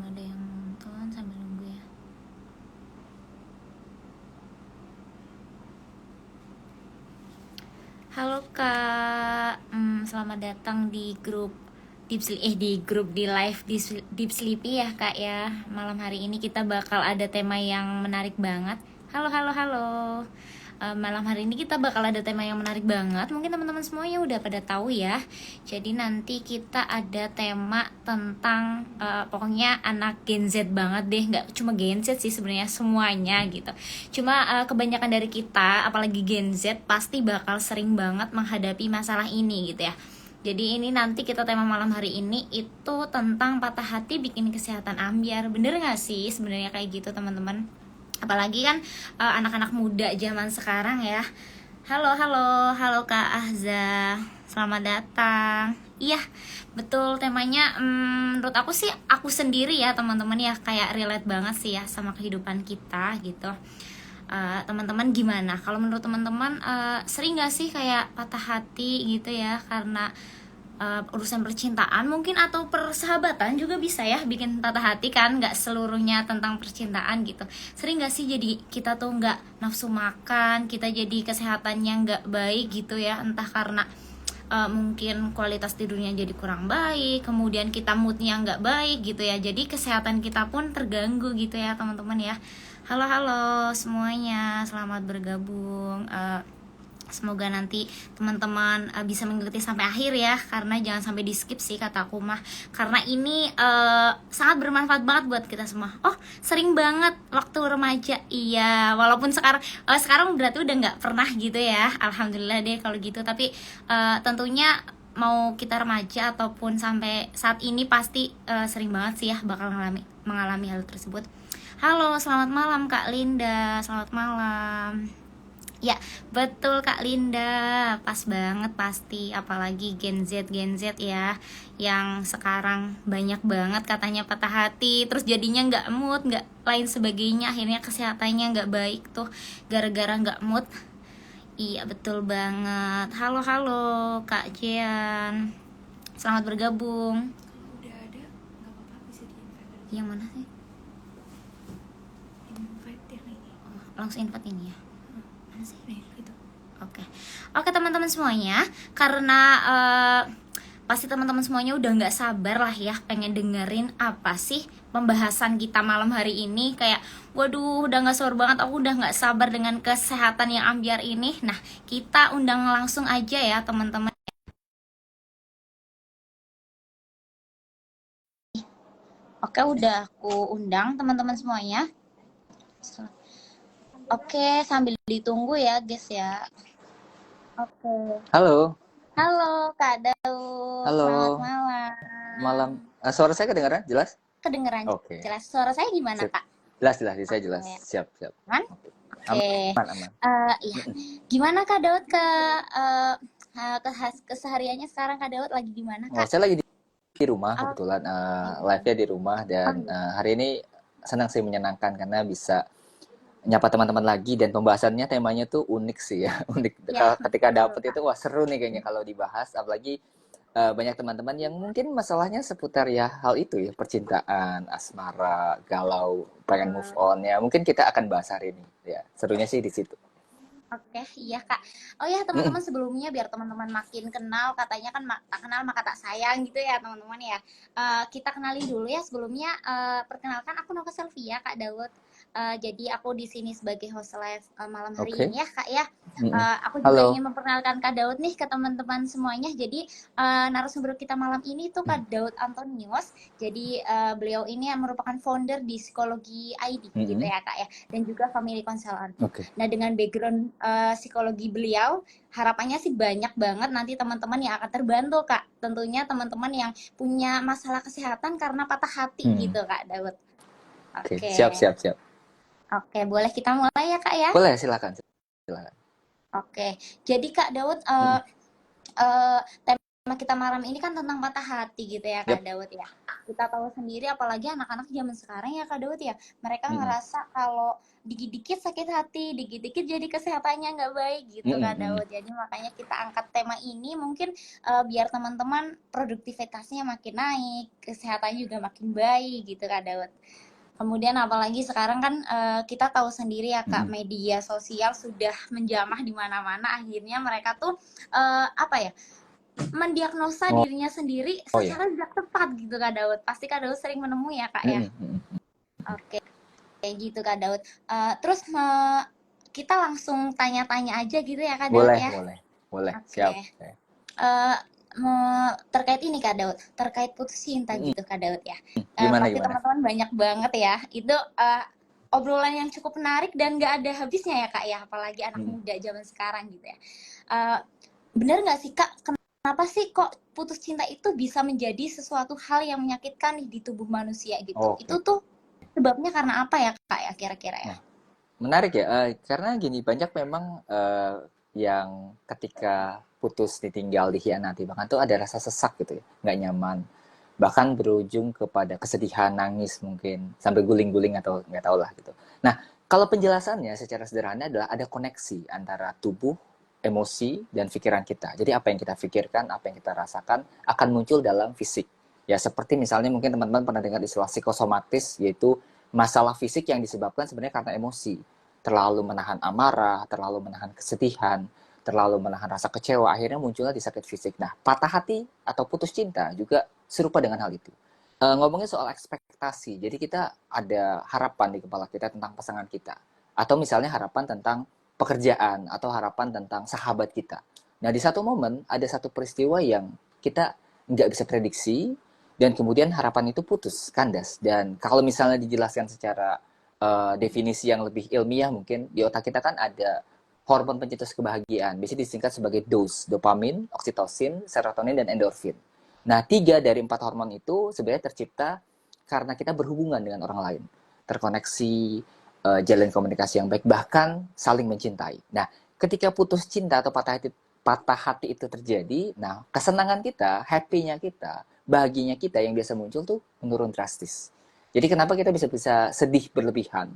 ada yang nonton sambil nunggu ya. Halo Kak, selamat datang di grup di live Deep Sleepy ya Kak ya. Malam hari ini kita bakal ada tema yang menarik banget. Halo halo halo. Malam hari ini kita bakal ada tema yang menarik banget. Mungkin teman-teman semuanya udah pada tahu ya. Jadi nanti kita ada tema tentang pokoknya anak Gen Z banget deh. Nggak cuma Gen Z sih sebenarnya, semuanya gitu. Cuma kebanyakan dari kita, apalagi Gen Z, pasti bakal sering banget menghadapi masalah ini gitu ya. Jadi ini nanti kita tema malam hari ini itu tentang patah hati bikin kesehatan ambyar. Bener gak sih sebenarnya kayak gitu teman-teman? Apalagi kan anak-anak muda zaman sekarang ya. Halo halo halo Kak Ahza, selamat datang. Iya betul, temanya menurut aku sih, aku sendiri ya teman-teman ya, kayak relate banget sih ya sama kehidupan kita gitu. Teman-teman gimana? Kalau menurut teman-teman sering gak sih kayak patah hati gitu ya karena urusan percintaan mungkin, atau persahabatan juga bisa ya bikin patah hati kan, nggak seluruhnya tentang percintaan gitu. Sering nggak sih jadi kita tuh nggak nafsu makan, kita jadi kesehatannya nggak baik gitu ya, entah karena mungkin kualitas tidurnya jadi kurang baik, kemudian kita moodnya nggak baik gitu ya, jadi kesehatan kita pun terganggu gitu ya teman-teman ya. Halo halo semuanya, selamat bergabung. Semoga nanti teman-teman bisa mengikuti sampai akhir ya, karena jangan sampai di skip sih kata aku mah, karena ini sangat bermanfaat banget buat kita semua. Oh, sering banget waktu remaja, iya, walaupun sekarang berarti udah nggak pernah gitu ya, alhamdulillah deh kalau gitu. Tapi tentunya mau kita remaja ataupun sampai saat ini pasti sering banget sih ya bakal mengalami hal tersebut. Halo, selamat malam Kak Linda, selamat malam. Ya, betul Kak Linda, pas banget pasti, apalagi Gen Z ya, yang sekarang banyak banget katanya patah hati, terus jadinya nggak mood, nggak lain sebagainya, akhirnya kesehatannya nggak baik tuh, gara-gara nggak mood. Iya betul banget. Halo halo Kak Jian, selamat bergabung. Udah ada, nggak apa-apa, bisa di-invite. Yang mana sih? Invite yang ini. Langsung invite ini ya. Mana sih? Nih, gitu. Oke teman-teman semuanya, karena pasti teman-teman semuanya udah nggak sabar lah ya pengen dengerin apa sih pembahasan kita malam hari ini. Kayak waduh, udah nggak sabar banget, aku udah nggak sabar dengan kesehatan yang ambyar ini. Nah, kita undang langsung aja ya teman-teman. Oke, udah aku undang teman-teman semuanya. Oke, sambil ditunggu ya guys ya. Oke. Halo, Halo Kak Daud, selamat halo, malam. malam. Suara saya kedengaran? Jelas? Kedengeran Oke, jelas. Suara saya gimana sip. Kak? Jelas, jelas. Saya jelas. Oke, Siap, siap. aman? Aman, Oke. aman, aman. Iya. Gimana Kak Daud kesehariannya sekarang, Kak Daud lagi di mana Oh, Kak? saya lagi di rumah Oke. kebetulan. Live-nya di rumah Oh dan iya. hari ini senang sih, menyenangkan karena bisa nyapa teman-teman lagi dan pembahasannya temanya tuh unik sih ya. Unik. Ya, Ketika betul dapet Kak. itu wah seru nih kayaknya kalau dibahas, apalagi banyak teman-teman yang mungkin masalahnya seputar ya hal itu ya, percintaan, asmara, galau, pengen move Hmm. on ya. Mungkin kita akan bahas hari ini ya. Serunya sih di situ. Oke, iya Kak. Oh ya teman-teman, sebelumnya biar teman-teman makin kenal, katanya kan tak kenal maka tak sayang gitu ya teman-teman ya. Kita kenali dulu ya sebelumnya. Perkenalkan, aku Nova Selvia Kak Daud. Jadi aku di sini sebagai host live malam hari Oke. ini ya Kak ya. Mm-mm. Aku juga Halo. ingin memperkenalkan Kak Daud nih ke teman-teman semuanya. Jadi narasumber kita malam ini tuh Kak Daud Antonius. Jadi beliau ini yang merupakan founder di Psikologi ID gitu Mm-mm. ya Kak ya, dan juga Family Consultant. Oke. Nah, dengan background psikologi beliau, harapannya sih banyak banget nanti teman-teman yang akan terbantu, Kak. Tentunya teman-teman yang punya masalah kesehatan karena patah hati Hmm. gitu, Kak Daud. Oke. Oke. Siap, siap, siap. Oke, boleh kita mulai ya, Kak ya? Boleh, silakan. Silakan. Oke. Jadi Kak Daud, Mm-mm. tema kita malam ini kan tentang patah hati gitu ya, Kak Yep. Daud ya. kita tahu sendiri, apalagi anak-anak zaman sekarang ya Kak Daud ya, mereka Mm-mm. ngerasa kalau dikit-dikit sakit hati, dikit-dikit jadi kesehatannya nggak baik gitu Mm-mm. Kak Daud. Jadi makanya kita angkat tema ini mungkin biar teman-teman produktivitasnya makin naik, kesehatannya juga makin baik gitu Kak Daud. Kemudian apalagi sekarang kan kita tahu sendiri ya Kak, Mm-mm. media sosial sudah menjamah di mana-mana. Akhirnya mereka tuh apa ya, mendiagnosa Oh, dirinya sendiri oh ya. secara tidak tepat gitu Kak Daud. Pasti Kak Daud sering menemui ya Kak ya. Mm-mm. Mm-mm. Oke, kayak gitu Kak Daud. Terus kita langsung tanya-tanya aja gitu ya Kak Daud Boleh, ya. boleh, boleh. Oke. Siap. Eh, terkait ini Kak Daud, terkait putus cinta Mm-mm. gitu Kak Daud ya. Gimana, Pasti gimana? teman-teman banyak banget ya. Itu obrolan yang cukup menarik dan nggak ada habisnya ya Kak ya. Apalagi anak Mm-mm. muda zaman sekarang gitu ya. Eh, Bener nggak sih Kak? Kenapa sih kok putus cinta itu bisa menjadi sesuatu hal yang menyakitkan di tubuh manusia gitu? Oke. Itu tuh sebabnya karena apa ya Kak ya kira-kira ya? Nah, menarik ya, karena gini, banyak memang yang ketika putus, ditinggal, dikhianati, bahkan tuh ada rasa sesak gitu ya, nggak nyaman. Bahkan berujung kepada kesedihan, nangis mungkin, sampai guling-guling atau nggak tahu lah gitu. Nah, kalau penjelasannya secara sederhana adalah ada koneksi antara tubuh, emosi, dan pikiran kita. Jadi apa yang kita pikirkan, apa yang kita rasakan akan muncul dalam fisik. Ya seperti misalnya mungkin teman-teman pernah dengar istilah psikosomatis, yaitu masalah fisik yang disebabkan sebenarnya karena emosi. Terlalu menahan amarah, terlalu menahan kesedihan, terlalu menahan rasa kecewa, akhirnya munculnya di sakit fisik. Nah, patah hati atau putus cinta juga serupa dengan hal itu. Ngomongin soal ekspektasi, jadi kita ada harapan di kepala kita tentang pasangan kita. Atau misalnya harapan tentang pekerjaan, atau harapan tentang sahabat kita. Nah, di satu momen, ada satu peristiwa yang kita nggak bisa prediksi, dan kemudian harapan itu putus, kandas. Dan kalau misalnya dijelaskan secara definisi yang lebih ilmiah mungkin, di otak kita kan ada hormon pencetus kebahagiaan, biasanya disingkat sebagai DOS, dopamin, oksitosin, serotonin, dan endorfin. Nah, 3 dari 4 hormon itu sebenarnya tercipta karena kita berhubungan dengan orang lain, terkoneksi, jalin komunikasi yang baik, bahkan saling mencintai. Nah, ketika putus cinta atau patah hati itu terjadi, nah kesenangan kita, happy-nya kita, bahagianya kita yang biasa muncul tuh menurun drastis. Jadi kenapa kita bisa sedih berlebihan?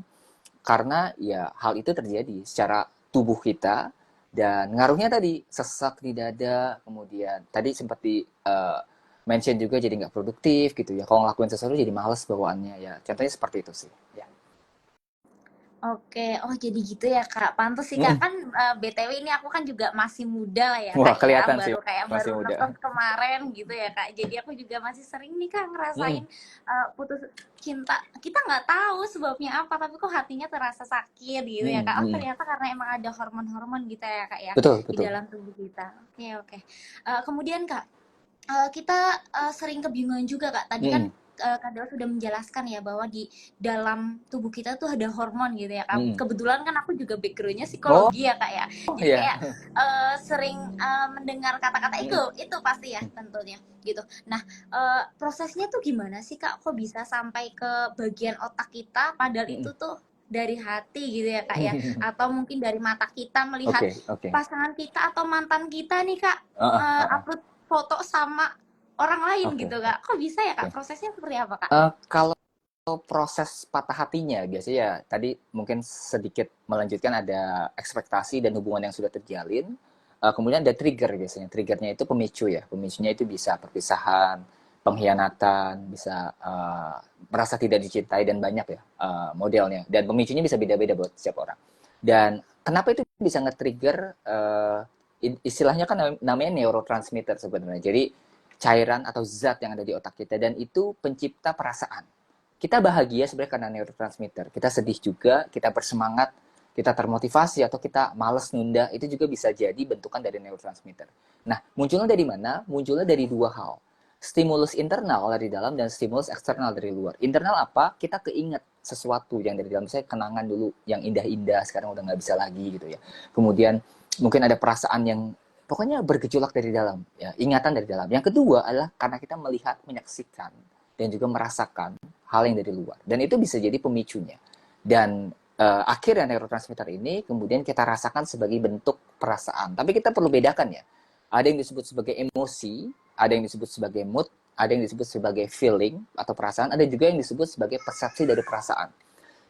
Karena ya hal itu terjadi secara tubuh kita, dan ngaruhnya tadi sesak di dada, kemudian tadi sempat di mention juga jadi nggak produktif gitu ya. Kalau ngelakuin sesuatu jadi males bawaannya ya. Contohnya seperti itu sih. Ya. Oke, oh jadi gitu ya Kak. Pantes sih Kak, Mm-mm. kan BTW ini aku kan juga masih muda lah ya Wah, Kak ya. kelihatan sih masih Baru muda. nonton kemarin gitu ya Kak. Jadi aku juga masih sering nih Kak Mm-mm. ngerasain putus cinta. Kita nggak tahu sebabnya apa, tapi kok hatinya terasa sakit gitu ya Mm-mm. Kak. Oh Mm-mm. ternyata karena emang ada hormon-hormon gitu ya Kak ya Betul, di betul. dalam tubuh kita. Oke, oke. Kemudian Kak, kita sering kebingungan juga Kak. Tadi kan Mm-mm. Kak Dewa sudah menjelaskan ya bahwa di dalam tubuh kita tuh ada hormon gitu ya Kak. Mm-mm. Kebetulan kan aku juga backgroundnya Oh, psikologi ya Kak ya. Jadi iya. kayak sering mendengar kata-kata Mm-mm. itu pasti ya tentunya gitu. Nah, prosesnya tuh gimana sih Kak? Kok bisa sampai ke bagian otak kita padahal Mm-mm. itu tuh dari hati gitu ya Kak ya, atau mungkin dari mata kita melihat Oke, oke. pasangan kita atau mantan kita nih Kak, Heeh, heeh. upload foto sama orang lain Oke, gitu Kak. Kok bisa ya oke. Kak? Prosesnya seperti apa Kak? Kalau proses patah hatinya biasanya ya tadi mungkin sedikit melanjutkan, ada ekspektasi dan hubungan yang sudah terjalin. Kemudian ada trigger, biasanya triggernya itu pemicu ya, pemicunya itu bisa perpisahan, pengkhianatan, bisa merasa tidak dicintai, dan banyak ya modelnya, dan pemicunya bisa beda-beda buat setiap orang. Dan kenapa itu bisa nge-trigger, istilahnya kan namanya neurotransmitter sebenarnya, jadi cairan atau zat yang ada di otak kita, dan itu pencipta perasaan. Kita bahagia sebenarnya karena neurotransmitter. Kita sedih juga, kita bersemangat, kita termotivasi, atau kita males nunda, itu juga bisa jadi bentukan dari neurotransmitter. Nah, munculnya dari mana? Munculnya dari 2 hal. Stimulus internal dari dalam dan stimulus eksternal dari luar. Internal apa? Kita keinget sesuatu yang dari dalam. Misalnya kenangan dulu yang indah-indah, sekarang udah nggak bisa lagi gitu ya. Kemudian mungkin ada perasaan yang pokoknya bergejolak dari dalam, ya, ingatan dari dalam. Yang kedua adalah karena kita melihat, menyaksikan, dan juga merasakan hal yang dari luar. Dan itu bisa jadi pemicunya. Dan akhirnya neurotransmitter ini kemudian kita rasakan sebagai bentuk perasaan. Tapi kita perlu bedakan ya. Ada yang disebut sebagai emosi, ada yang disebut sebagai mood, ada yang disebut sebagai feeling atau perasaan, ada juga yang disebut sebagai persepsi dari perasaan.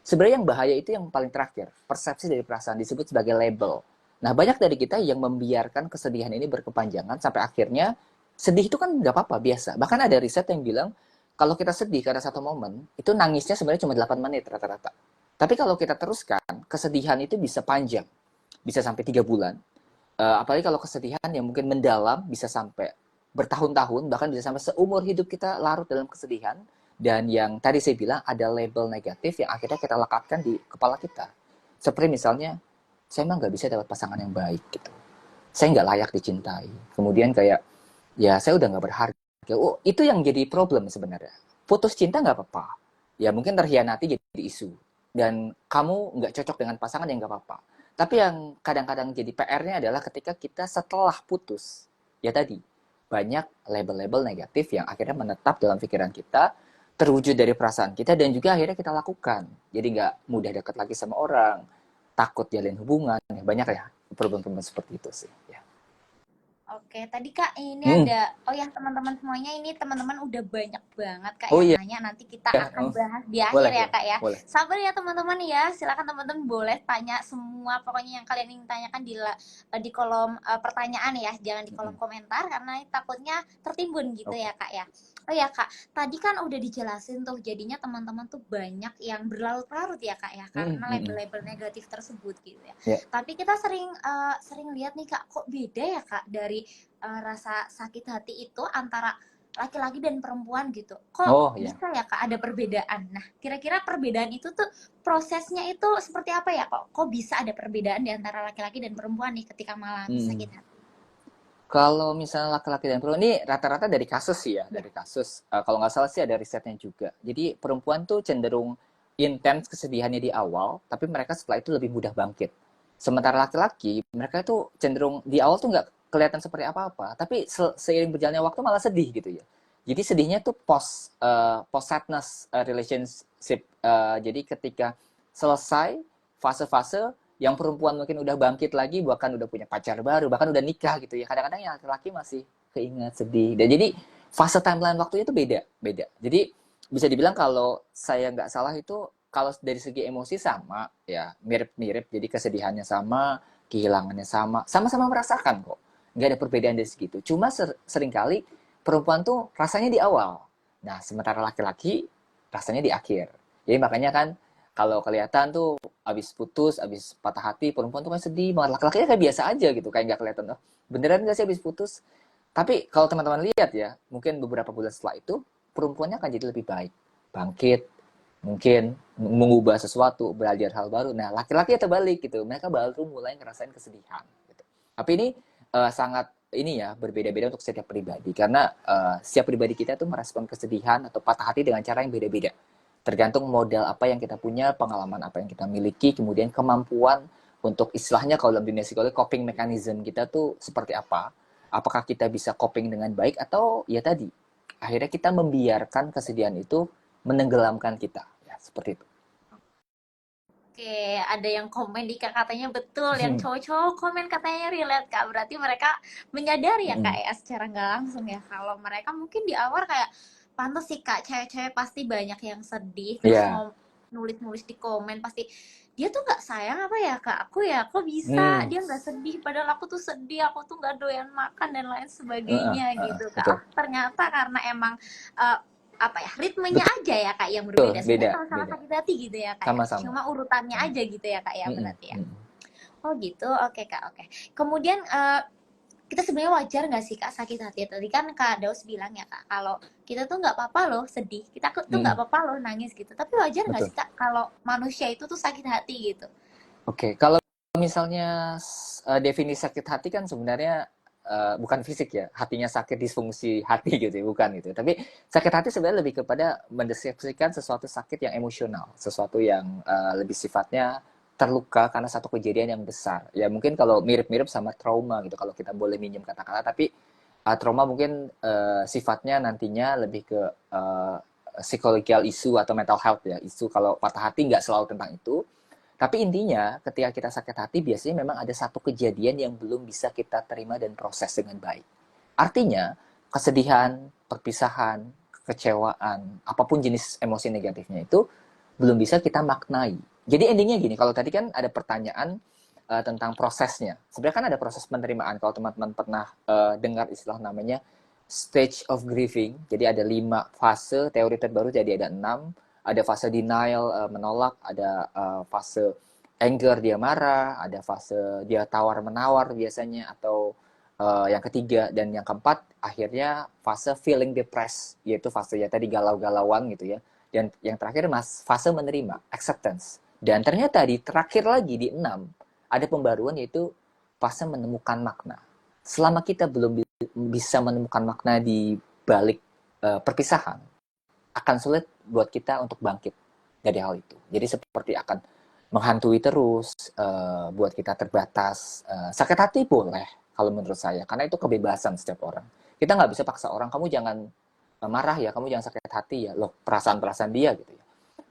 Sebenarnya yang bahaya itu yang paling terakhir, persepsi dari perasaan disebut sebagai label. Nah, banyak dari kita yang membiarkan kesedihan ini berkepanjangan sampai akhirnya sedih itu kan nggak apa-apa, biasa. Bahkan ada riset yang bilang kalau kita sedih karena satu momen, itu nangisnya sebenarnya cuma 8 menit rata-rata. Tapi kalau kita teruskan, kesedihan itu bisa panjang, bisa sampai 3 bulan. Apalagi kalau kesedihan yang mungkin mendalam, bisa sampai bertahun-tahun, bahkan bisa sampai seumur hidup kita larut dalam kesedihan. Dan yang tadi saya bilang, ada label negatif yang akhirnya kita lekatkan di kepala kita. Seperti misalnya, saya emang nggak bisa dapat pasangan yang baik gitu. Saya nggak layak dicintai. Kemudian kayak, ya saya udah nggak berharga. Oh, itu yang jadi problem sebenarnya. Putus cinta nggak apa-apa. Ya mungkin terhianati jadi isu. Dan kamu nggak cocok dengan pasangan yang nggak apa-apa. Tapi yang kadang-kadang jadi PR-nya adalah ketika kita setelah putus. Ya tadi, banyak label-label negatif yang akhirnya menetap dalam pikiran kita, terwujud dari perasaan kita, dan juga akhirnya kita lakukan. Jadi nggak mudah dekat lagi sama orang, takut jalin hubungan. Banyak ya problem-problem seperti itu sih. Ya. Oke, tadi Kak ini Hmm. ada, oh ya teman-teman semuanya ini teman-teman udah banyak banget Kak Oh yang iya, nanya, nanti kita akan oh, bahas di akhir boleh, ya boleh, Kak ya. boleh. Sabar ya teman-teman ya, silakan teman-teman boleh tanya semua pokoknya yang kalian ingin tanyakan di kolom pertanyaan ya, jangan di kolom komentar karena takutnya tertimbun gitu Oke. ya Kak ya. Oh ya Kak, tadi kan udah dijelasin tuh jadinya teman-teman tuh banyak yang berlarut-larut ya Kak ya karena label-label negatif tersebut gitu ya. Ya. Tapi kita sering lihat nih Kak, kok beda ya Kak dari rasa sakit hati itu antara laki-laki dan perempuan gitu. Oh Kok ya. bisa ya Kak ada perbedaan? Nah, kira-kira perbedaan itu tuh prosesnya itu seperti apa ya? Kok bisa ada perbedaan di antara laki-laki dan perempuan nih ketika mengalami Hmm. sakit hati? Kalau misalnya laki-laki dan perempuan, ini rata-rata dari kasus sih ya, Ya. dari kasus. Kalau nggak salah sih ada risetnya juga. Jadi perempuan tuh cenderung intens kesedihannya di awal, tapi mereka setelah itu lebih mudah bangkit. Sementara laki-laki, mereka tuh cenderung di awal tuh nggak kelihatan seperti apa-apa, tapi seiring berjalannya waktu malah sedih gitu ya. Jadi sedihnya tuh post sadness relationship. Jadi ketika selesai fase-fase yang perempuan mungkin udah bangkit lagi, bahkan udah punya pacar baru, bahkan udah nikah gitu ya. Kadang-kadang yang laki-laki masih keinget sedih. Dan jadi fase timeline waktunya itu beda. Jadi bisa dibilang kalau saya nggak salah itu kalau dari segi emosi sama ya, mirip-mirip. Jadi kesedihannya sama, kehilangannya sama, sama-sama merasakan kok. Nggak ada perbedaan dari segitu. Cuma seringkali perempuan tuh rasanya di awal. Nah, sementara laki-laki rasanya di akhir. Jadi makanya kan kalau kelihatan tuh abis putus, abis patah hati, perempuan tuh kan sedih banget. Laki-lakinya kayak biasa aja gitu, kayak nggak kelihatan. Oh, beneran nggak sih abis putus? Tapi kalau teman-teman lihat ya, mungkin beberapa bulan setelah itu, perempuannya akan jadi lebih baik. Bangkit, mungkin mengubah sesuatu, belajar hal baru. Nah, laki-laki terbalik gitu. Mereka baru mulai ngerasain kesedihan. Gitu. Tapi ini sangat ini ya berbeda-beda untuk setiap pribadi karena setiap pribadi kita tuh merespon kesedihan atau patah hati dengan cara yang beda-beda. Tergantung modal apa yang kita punya, pengalaman apa yang kita miliki, kemudian kemampuan untuk istilahnya kalau dalam dunia psikologi coping mechanism kita tuh seperti apa. Apakah kita bisa coping dengan baik atau ya tadi akhirnya kita membiarkan kesedihan itu menenggelamkan kita. Ya, seperti itu. Oke, ada yang komen di Kak katanya betul, yang cowok-cowok komen katanya relate Kak. Berarti mereka menyadari ya Kak ya secara nggak langsung ya kalau mereka mungkin di awal kayak pantas sih Kak, cewek-cewek pasti banyak yang sedih terus Ya. nulis-nulis di komen pasti dia tuh nggak sayang apa ya Kak aku ya kok bisa Hmm. dia nggak sedih padahal aku tuh sedih aku tuh nggak doyan makan dan lain sebagainya gitu Kak. Betul. Oh ternyata karena emang eh, apa ya ritmenya Betul, aja ya Kak yang berbeda sebenarnya beda, sama-sama beda. sakit hati gitu ya Kak ya Sama-sama. cuma urutannya aja gitu ya Kak ya Mm-mm, berarti ya mm-mm. oh gitu oke Kak oke kemudian kita sebenarnya wajar nggak sih Kak sakit hati tadi kan Kak Daus bilang ya Kak kalau kita tuh nggak apa-apa loh sedih kita tuh nggak Mm-mm, apa-apa loh nangis gitu tapi wajar nggak betul. sih Kak kalau manusia itu tuh sakit hati gitu. Oke, kalau misalnya definisi sakit hati kan sebenarnya bukan fisik ya, hatinya sakit disfungsi hati gitu ya, bukan gitu. Tapi sakit hati sebenarnya lebih kepada mendeskripsikan sesuatu sakit yang emosional, sesuatu yang lebih sifatnya terluka karena satu kejadian yang besar. Ya mungkin kalau mirip-mirip sama trauma gitu, kalau kita boleh minjem kata-kata. Tapi trauma mungkin sifatnya nantinya lebih ke psychological issue atau mental health ya. Isu kalau patah hati nggak selalu tentang itu. Tapi intinya, ketika kita sakit hati, biasanya memang ada satu kejadian yang belum bisa kita terima dan proses dengan baik. Artinya, kesedihan, perpisahan, kekecewaan, apapun jenis emosi negatifnya itu belum bisa kita maknai. Jadi endingnya gini, kalau tadi kan ada pertanyaan tentang prosesnya. Sebenarnya kan ada proses penerimaan. Kalau teman-teman pernah dengar istilah namanya stage of grieving. Jadi ada 5 fase, teori terbaru jadi ada 6. Ada fase denial, menolak, ada fase anger, dia marah, ada fase dia tawar-menawar biasanya, atau yang ketiga dan yang keempat akhirnya fase feeling depressed, yaitu fase ya tadi galau-galauan gitu ya. Dan yang terakhir fase menerima, acceptance. Dan ternyata di terakhir lagi di 6 ada pembaruan, yaitu fase menemukan makna. Selama kita belum bisa menemukan makna di balik perpisahan, akan sulit buat kita untuk bangkit dari hal itu. Jadi seperti akan menghantui terus, buat kita terbatas. Sakit hati boleh, kalau menurut saya, karena itu kebebasan setiap orang. Kita nggak bisa paksa orang, kamu jangan marah ya, kamu jangan sakit hati ya, loh perasaan-perasaan dia gitu ya.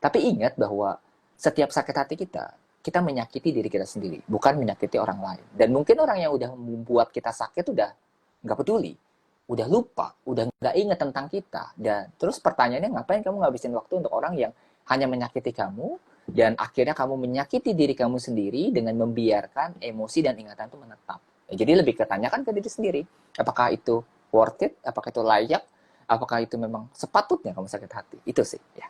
Tapi ingat bahwa setiap sakit hati kita menyakiti diri kita sendiri, bukan menyakiti orang lain. Dan mungkin orang yang udah membuat kita sakit udah nggak peduli, udah lupa, udah nggak inget tentang kita. Dan terus pertanyaannya, ngapain kamu ngabisin waktu untuk orang yang hanya menyakiti kamu, dan akhirnya kamu menyakiti diri kamu sendiri dengan membiarkan emosi dan ingatan itu menetap. Jadi lebih ketanyakan ke diri sendiri, apakah itu worth it, apakah itu layak, apakah itu memang sepatutnya kamu sakit hati. Itu sih ya.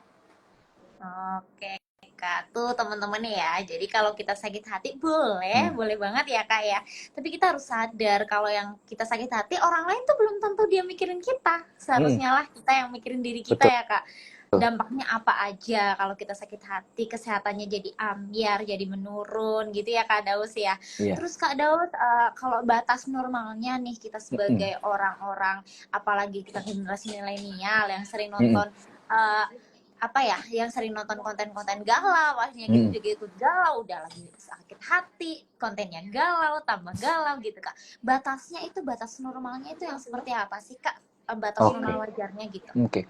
Oke, Kak, tuh teman-teman ya. Jadi kalau kita sakit hati boleh, boleh banget ya, Kak ya. Tapi kita harus sadar kalau yang kita sakit hati, orang lain tuh belum tentu dia mikirin kita. Seharusnya lah kita yang mikirin diri kita Betul. ya, Kak. Dampaknya apa aja kalau kita sakit hati, kesehatannya jadi ambiar, jadi menurun gitu ya, Kak Daus ya. Iya. Terus Kak Daus, kalau batas normalnya nih kita sebagai orang-orang, apalagi kita generasi milenial yang sering nonton apa ya, yang sering nonton konten-konten galau, akhirnya kita juga ikut galau, udah lagi sakit hati, kontennya galau, tambah galau gitu, Kak. Batasnya itu, batas normalnya itu yang seperti apa sih, Kak? Batas normal wajarnya gitu. Oke.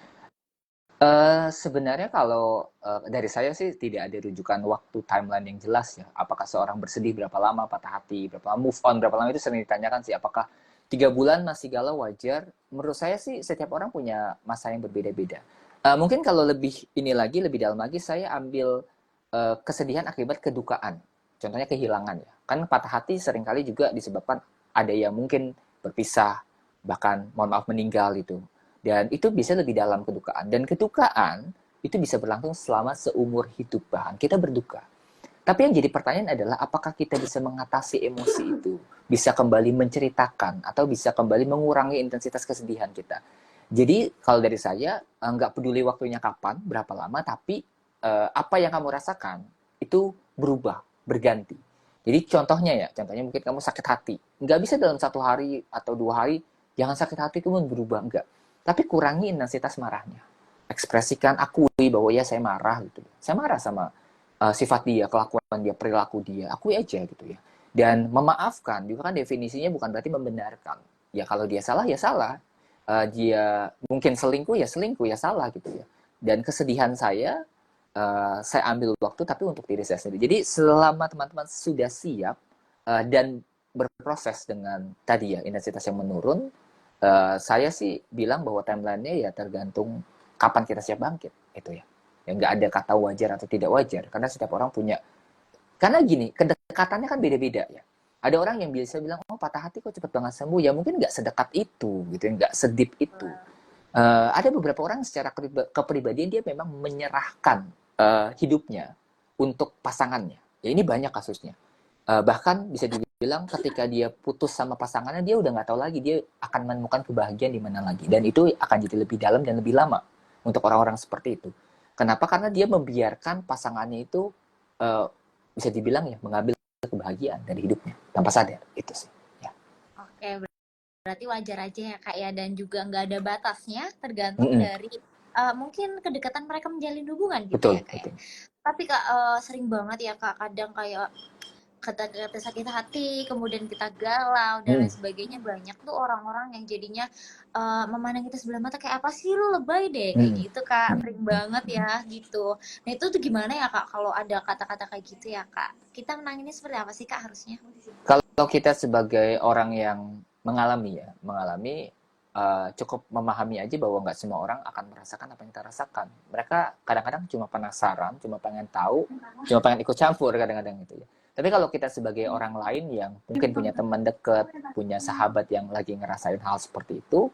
Sebenarnya kalau dari saya sih tidak ada rujukan waktu timeline yang jelas ya. Apakah seorang bersedih berapa lama, patah hati berapa lama, move on berapa lama, itu sering ditanyakan sih. Apakah 3 bulan masih galau wajar? Menurut saya sih setiap orang punya masa yang berbeda-beda. Mungkin kalau lebih ini lagi, lebih dalam lagi, saya ambil kesedihan akibat kedukaan. Contohnya kehilangan ya. Kan patah hati seringkali juga disebabkan ada yang mungkin berpisah, bahkan mohon maaf meninggal itu. Dan itu bisa lebih dalam kedukaan. Dan kedukaan itu bisa berlangsung selama seumur hidup, bahkan kita berduka. Tapi yang jadi pertanyaan adalah, apakah kita bisa mengatasi emosi itu? Bisa kembali menceritakan, atau bisa kembali mengurangi intensitas kesedihan kita? Jadi kalau dari saya, nggak peduli waktunya kapan, berapa lama, tapi apa yang kamu rasakan itu berubah, berganti. Jadi contohnya mungkin kamu sakit hati. Nggak bisa dalam 1 hari atau 2 hari, jangan sakit hati kemudian berubah, enggak. Tapi kurangi intensitas marahnya. Ekspresikan, akui bahwa ya saya marah gitu. Saya marah sama sifat dia, kelakuan dia, perilaku dia. Akui aja gitu ya. Dan memaafkan juga kan definisinya bukan berarti membenarkan. Ya kalau dia salah ya salah. Dia mungkin selingkuh ya salah gitu ya. Dan kesedihan saya ambil waktu tapi untuk diri saya sendiri. Jadi selama teman-teman sudah siap dan berproses dengan tadi ya intensitas yang menurun, saya sih bilang bahwa timeline-nya ya tergantung kapan kita siap bangkit, itu ya. Ya nggak ada kata wajar atau tidak wajar, karena setiap orang punya. Karena gini, kedekatannya kan beda-beda ya. Ada orang yang bisa bilang, oh patah hati kok cepet banget sembuh, ya mungkin nggak sedekat itu, gitu, nggak sedip itu. Ada beberapa orang secara kepribadian dia memang menyerahkan hidupnya untuk pasangannya. Ya ini banyak kasusnya. Bahkan bisa dibilang ketika dia putus sama pasangannya, dia udah nggak tahu lagi dia akan menemukan kebahagiaan di mana lagi, dan itu akan jadi lebih dalam dan lebih lama untuk orang-orang seperti itu. Kenapa? Karena dia membiarkan pasangannya itu bisa dibilang ya mengambil kebahagiaan dari hidupnya tanpa sadar. Itu sih ya. Oke, berarti wajar aja ya, Kak ya, dan juga nggak ada batasnya, tergantung dari mungkin kedekatan mereka menjalin hubungan gitu. Betul, ya, Kak. Betul. Tapi Kak, sering banget ya, Kak, kadang kayak kata-kata sakit hati, kemudian kita galau dan lain sebagainya, banyak tuh orang-orang yang jadinya memandang kita sebelah mata, kayak apa sih lu, lebay deh, kayak gitu, Kak. Sering banget ya gitu. Nah itu tuh gimana ya, Kak, kalau ada kata-kata kayak gitu ya, Kak? Kita menanginnya seperti apa sih, Kak, harusnya? Kalau kita sebagai orang yang mengalami cukup memahami aja bahwa nggak semua orang akan merasakan apa yang kita rasakan. Mereka kadang-kadang cuma penasaran, cuma pengen tahu, cuma pengen ikut campur kadang-kadang gitu ya. Tapi kalau kita sebagai orang lain yang mungkin punya teman dekat, punya sahabat yang lagi ngerasain hal seperti itu,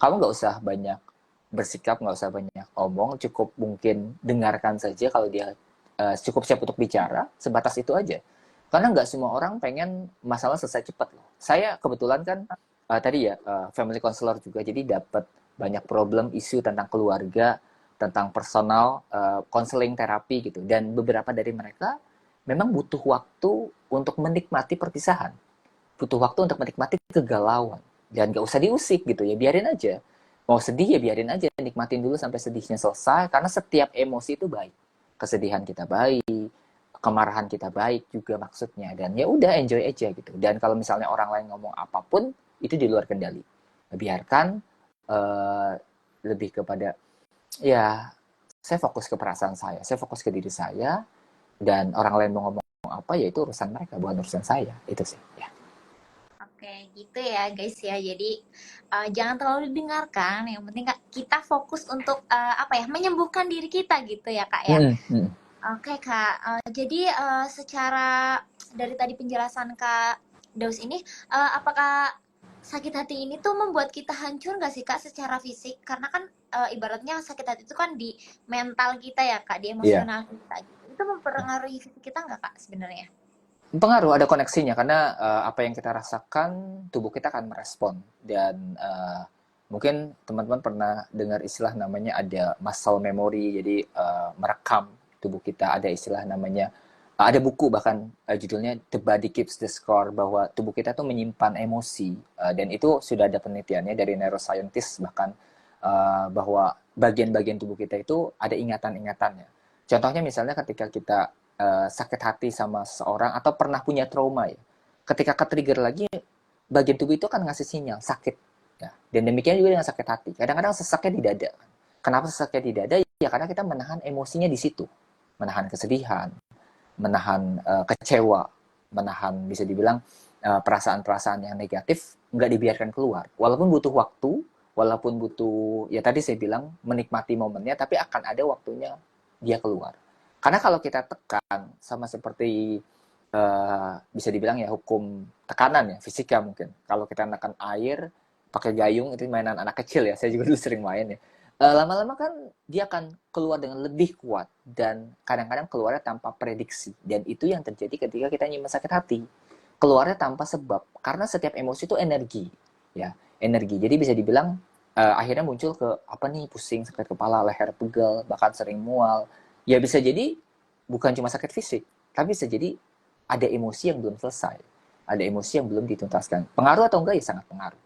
kamu nggak usah banyak bersikap, nggak usah banyak omong, cukup mungkin dengarkan saja kalau dia cukup siap untuk bicara, sebatas itu aja. Karena nggak semua orang pengen masalah selesai cepat loh. Saya kebetulan kan tadi ya family counselor juga, jadi dapat banyak problem, isu tentang keluarga, tentang personal, counseling terapi gitu. Dan beberapa dari mereka memang butuh waktu untuk menikmati perpisahan, butuh waktu untuk menikmati kegalauan, dan gak usah diusik gitu ya, biarin aja. Mau sedih ya biarin aja, nikmatin dulu sampai sedihnya selesai, karena setiap emosi itu baik. Kesedihan kita baik, kemarahan kita baik juga maksudnya, dan ya udah enjoy aja gitu. Dan kalau misalnya orang lain ngomong apapun itu di luar kendali, biarkan. eh, Lebih kepada ya, saya fokus ke perasaan saya fokus ke diri saya, dan orang lain mau ngomong apa ya itu urusan mereka, bukan urusan saya, itu sih ya. Oke, gitu ya guys ya. Jadi jangan terlalu didengarkan. Yang penting Kak, kita fokus untuk apa ya, menyembuhkan diri kita gitu ya Kak ya. Hmm, hmm. Oke Kak, jadi secara dari tadi penjelasan Kak Daus ini, apakah sakit hati ini tuh membuat kita hancur nggak sih Kak secara fisik? Karena kan ibaratnya sakit hati itu kan di mental kita ya Kak, di Iya. emosional kita gitu. Itu mempengaruhi fisik kita nggak Kak sebenarnya? Pengaruh, ada koneksinya karena apa yang kita rasakan tubuh kita akan merespon, dan mungkin teman-teman pernah dengar istilah namanya ada muscle memory, jadi merekam tubuh kita, ada istilah namanya ada buku bahkan judulnya The Body Keeps the Score, bahwa tubuh kita tuh menyimpan emosi, dan itu sudah ada penelitiannya dari neuroscientist bahkan, bahwa bagian-bagian tubuh kita itu ada ingatan-ingatannya. Contohnya misalnya ketika kita sakit hati sama seseorang atau pernah punya trauma ya, ketika ke-trigger lagi bagian tubuh itu akan ngasih sinyal sakit ya. Dan demikian juga dengan sakit hati, kadang-kadang sesaknya di dada. Kenapa sesaknya di dada? Ya karena kita menahan emosinya di situ, menahan kesedihan, menahan kecewa, menahan bisa dibilang perasaan-perasaan yang negatif, nggak dibiarkan keluar, walaupun butuh waktu, walaupun butuh ya tadi saya bilang menikmati momennya, tapi akan ada waktunya dia keluar. Karena kalau kita tekan, sama seperti bisa dibilang ya hukum tekanan ya, fisika mungkin. Kalau kita nekan air pakai gayung, itu mainan anak kecil ya, saya juga dulu sering main ya. Lama-lama kan dia akan keluar dengan lebih kuat, dan kadang-kadang keluarnya tanpa prediksi. Dan itu yang terjadi ketika kita nyimpen sakit hati. Keluarnya tanpa sebab, karena setiap emosi itu energi, ya, energi. Jadi bisa dibilang akhirnya muncul ke apa nih, pusing, sakit kepala, leher pegal, bahkan sering mual. Ya bisa jadi bukan cuma sakit fisik, tapi bisa jadi ada emosi yang belum selesai, ada emosi yang belum dituntaskan. Pengaruh atau enggak ya sangat pengaruh.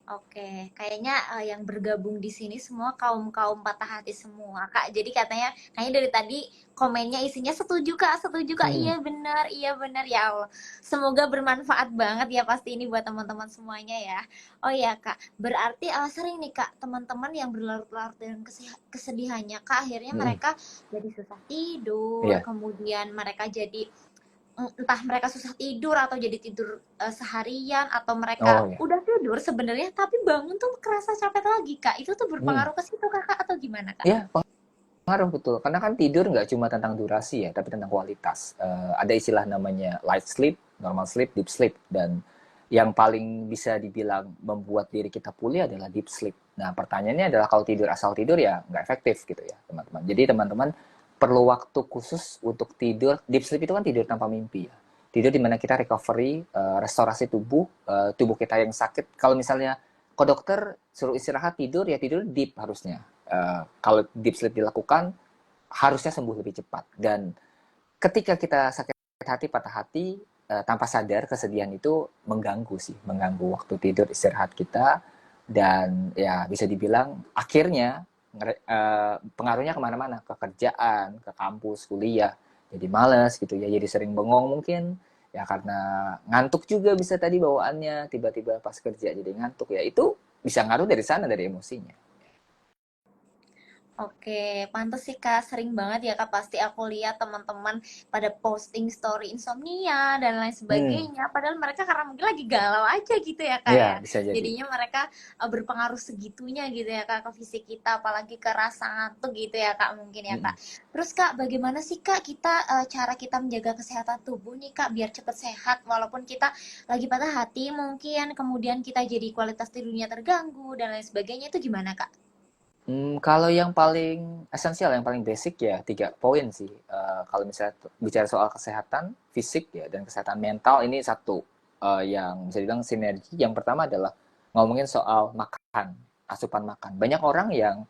Oke, kayaknya yang bergabung di sini semua kaum-kaum patah hati semua, Kak. Jadi kayaknya dari tadi komennya isinya setuju Kak, Hmm. iya benar, ya Allah. Semoga bermanfaat banget ya pasti ini buat teman-teman semuanya ya. Oh iya Kak, berarti sering nih Kak, teman-teman yang berlarut-larut dengan kesedihannya, Kak, akhirnya Hmm. mereka jadi susah tidur, Iya. kemudian mereka jadi entah mereka susah tidur atau jadi tidur seharian atau Oh mereka ya. udah tidur sebenarnya tapi bangun tuh kerasa capek lagi Kak. Itu tuh Hmm. berpengaruh ke situ Kakak atau gimana Kak? Ya, pengaruh betul. Karena kan tidur nggak cuma tentang durasi ya, tapi tentang kualitas. Ada istilah namanya light sleep, normal sleep, deep sleep. Dan yang paling bisa dibilang membuat diri kita pulih adalah deep sleep. Nah, pertanyaannya adalah kalau tidur asal tidur ya nggak efektif gitu ya, teman-teman. Jadi teman-teman perlu waktu khusus untuk tidur. Deep sleep itu kan tidur tanpa mimpi ya. Tidur di mana kita recovery, restorasi tubuh, tubuh kita yang sakit. Kalau misalnya ke dokter suruh istirahat tidur, ya tidur deep harusnya. Kalau deep sleep dilakukan, harusnya sembuh lebih cepat. Dan ketika kita sakit hati, patah hati, tanpa sadar kesedihan itu mengganggu sih, mengganggu waktu tidur istirahat kita, dan ya bisa dibilang akhirnya pengaruhnya kemana-mana, ke kerjaan, ke kampus, kuliah, jadi males gitu ya, jadi sering bengong mungkin, ya karena ngantuk juga bisa tadi bawaannya, tiba-tiba pas kerja jadi ngantuk, ya itu bisa ngaruh dari sana, dari emosinya. Oke, pantes sih Kak, sering banget ya Kak, pasti aku lihat teman-teman pada posting story insomnia dan lain Hmm, sebagainya. Padahal mereka karena mungkin lagi galau aja gitu ya Kak ya ya. bisa jadi. Jadinya mereka berpengaruh segitunya gitu ya Kak ke fisik kita, apalagi ke rasa ngantuk gitu ya Kak mungkin ya Kak. Mm-mm. Terus Kak, bagaimana sih Kak kita cara kita menjaga kesehatan tubuh nih Kak biar cepet sehat walaupun kita lagi patah hati mungkin kemudian kita jadi kualitas tidurnya terganggu dan lain sebagainya itu gimana Kak? Kalau yang paling esensial, yang paling basic ya 3 poin sih. Kalau misalnya bicara soal kesehatan fisik ya dan kesehatan mental ini satu yang bisa dibilang sinergi. Yang pertama adalah ngomongin soal makan, asupan makan. Banyak orang yang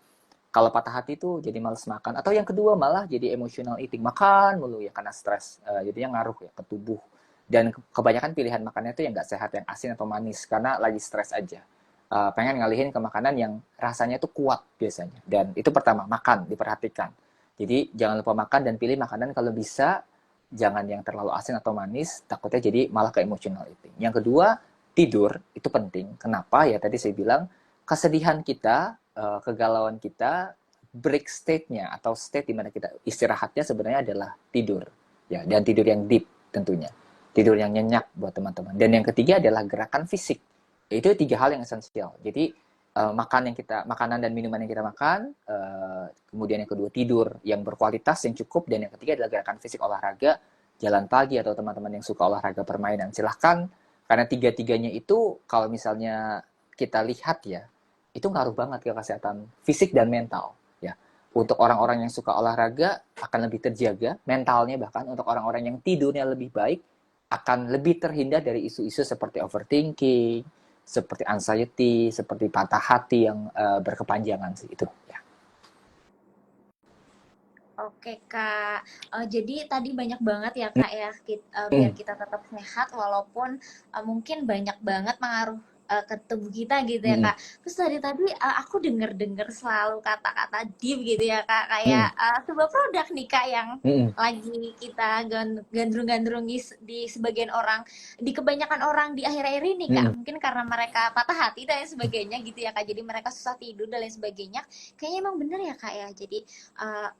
kalau patah hati tuh jadi males makan, atau yang kedua malah jadi emotional eating, makan mulu ya karena stres. Jadinya ngaruh ya ke tubuh. Dan kebanyakan pilihan makannya tuh yang nggak sehat, yang asin atau manis karena lagi stres aja. Pengen ngalihin ke makanan yang rasanya tuh kuat biasanya. Dan itu pertama, makan, diperhatikan. Jadi jangan lupa makan dan pilih makanan kalau bisa jangan yang terlalu asin atau manis, takutnya jadi malah ke emotional eating. Yang kedua, tidur itu penting. Kenapa? Ya tadi saya bilang kesedihan kita, kegalauan kita, break state-nya atau state di mana kita istirahatnya sebenarnya adalah tidur. Ya, dan tidur yang deep tentunya. Tidur yang nyenyak buat teman-teman. Dan yang ketiga adalah gerakan fisik. Itu 3 hal yang esensial. Jadi makanan dan minuman yang kita makan, kemudian yang kedua tidur yang berkualitas yang cukup, dan yang ketiga adalah gerakan fisik, olahraga, jalan pagi atau teman-teman yang suka olahraga permainan silahkan, karena tiga-tiganya itu kalau misalnya kita lihat ya itu ngaruh banget ke kesehatan fisik dan mental ya. Untuk orang-orang yang suka olahraga akan lebih terjaga mentalnya, bahkan untuk orang-orang yang tidurnya lebih baik akan lebih terhindar dari isu-isu seperti overthinking, seperti anxiety, seperti patah hati yang berkepanjangan sih itu ya. Oke Kak, jadi tadi banyak banget ya Kak ya, biar kita tetap sehat walaupun mungkin banyak banget pengaruh ke tubuh kita gitu ya Kak. Terus tadi tadi aku denger-denger selalu kata-kata deep gitu ya Kak, kayak sebuah produk nih Kak yang lagi kita gandrung-gandrungi di sebagian orang, di kebanyakan orang di akhir-akhir ini Kak. Mungkin karena mereka patah hati dan lain sebagainya gitu ya Kak, jadi mereka susah tidur dan lain sebagainya. Kayaknya emang bener ya Kak ya, jadi uh,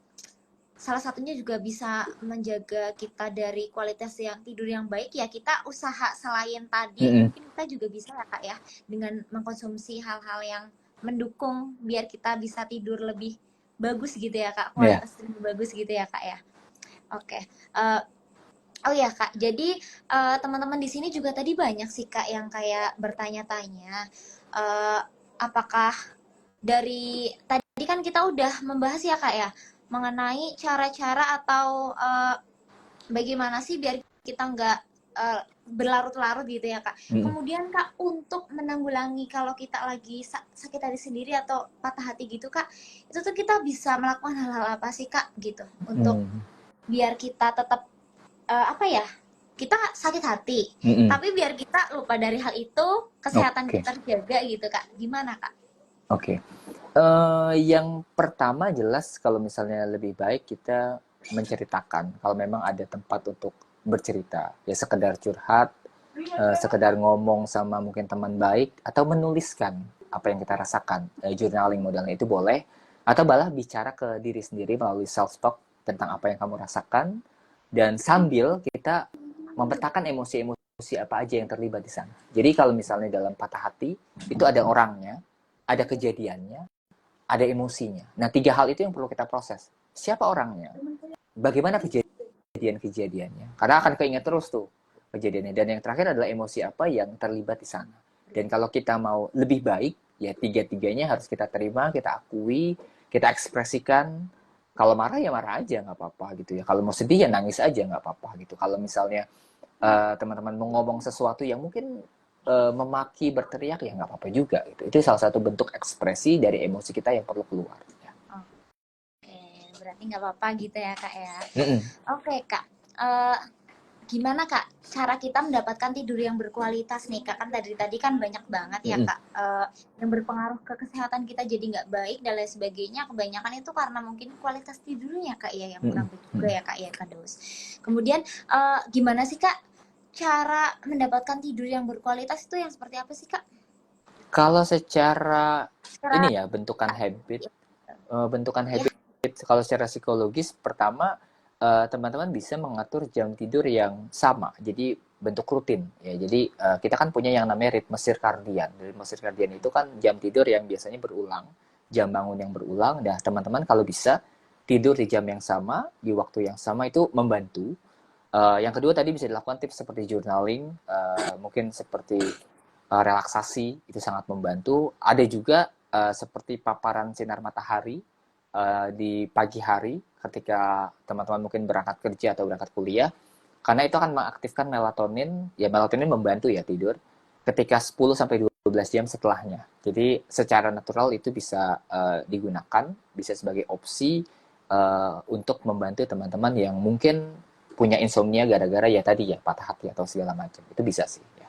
salah satunya juga bisa menjaga kita dari kualitas yang tidur yang baik ya kita usaha selain tadi mungkin kita juga bisa ya kak ya dengan mengkonsumsi hal-hal yang mendukung biar kita bisa tidur lebih bagus gitu ya kak Ya. kualitas tidur bagus gitu ya kak ya. Oke. Eh, oh ya kak jadi teman-teman di sini juga tadi banyak sih kak yang kayak bertanya-tanya eh, apakah dari tadi kan kita udah membahas ya kak ya mengenai cara-cara atau bagaimana sih biar kita nggak berlarut-larut gitu ya kak. Kemudian kak untuk menanggulangi kalau kita lagi sakit hati sendiri atau patah hati gitu kak, itu tuh kita bisa melakukan hal-hal apa sih kak gitu untuk biar kita tetap apa ya kita sakit hati, tapi biar kita lupa dari hal itu kesehatan Oke. kita terjaga gitu kak. Gimana kak? Oke. Yang pertama jelas kalau misalnya lebih baik kita menceritakan kalau memang ada tempat untuk bercerita. Ya sekedar curhat, sekedar ngomong sama mungkin teman baik, atau menuliskan apa yang kita rasakan. Journaling modelnya itu boleh, atau malah bicara ke diri sendiri melalui self talk tentang apa yang kamu rasakan, dan sambil kita memetakan emosi-emosi apa aja yang terlibat di sana. Jadi kalau misalnya dalam patah hati itu ada orangnya, ada kejadiannya, ada emosinya. Nah, 3 hal itu yang perlu kita proses. Siapa orangnya? Bagaimana kejadian-kejadiannya? Karena akan keinget terus tuh kejadiannya. Dan yang terakhir adalah emosi apa yang terlibat di sana. Dan kalau kita mau lebih baik, ya tiga-tiganya harus kita terima, kita akui, kita ekspresikan. Kalau marah ya marah aja, nggak apa-apa gitu ya. Kalau mau sedih ya nangis aja, nggak apa-apa gitu. Kalau misalnya teman-teman mau ngomong sesuatu yang mungkin memaki, berteriak, ya nggak apa-apa juga gitu. Itu salah satu bentuk ekspresi dari emosi kita yang perlu keluar ya. Oke, berarti nggak apa-apa gitu ya kak ya. Mm-mm. Oke kak, Eh, gimana kak cara kita mendapatkan tidur yang berkualitas nih kak? Kan tadi tadi kan banyak banget ya Mm-mm. kak yang berpengaruh ke kesehatan kita jadi nggak baik dan lain sebagainya. Kebanyakan itu karena mungkin kualitas tidurnya kak ya yang Mm-mm. kurang baik juga ya kak ya kak Daus. Kemudian gimana sih kak cara mendapatkan tidur yang berkualitas itu yang seperti apa sih kak? Kalau secara Secara ini ya bentukan habit, bentukan Ya, habit kalau secara psikologis, pertama teman-teman bisa mengatur jam tidur yang sama, jadi bentuk rutin ya. Jadi kita kan punya yang namanya ritme sirkadian. Ritme sirkadian itu kan jam tidur yang biasanya berulang, jam bangun yang berulang. Nah, teman-teman kalau bisa tidur di jam yang sama, di waktu yang sama itu membantu. Yang kedua tadi bisa dilakukan tips seperti journaling, mungkin seperti relaksasi, itu sangat membantu. Ada juga seperti paparan sinar matahari di pagi hari ketika teman-teman mungkin berangkat kerja atau berangkat kuliah, karena itu akan mengaktifkan melatonin. Ya, melatonin membantu ya tidur ketika 10 sampai 12 jam setelahnya. Jadi secara natural itu bisa digunakan, bisa sebagai opsi untuk membantu teman-teman yang mungkin punya insomnia gara-gara ya tadi ya patah hati atau segala macam. Itu bisa sih ya.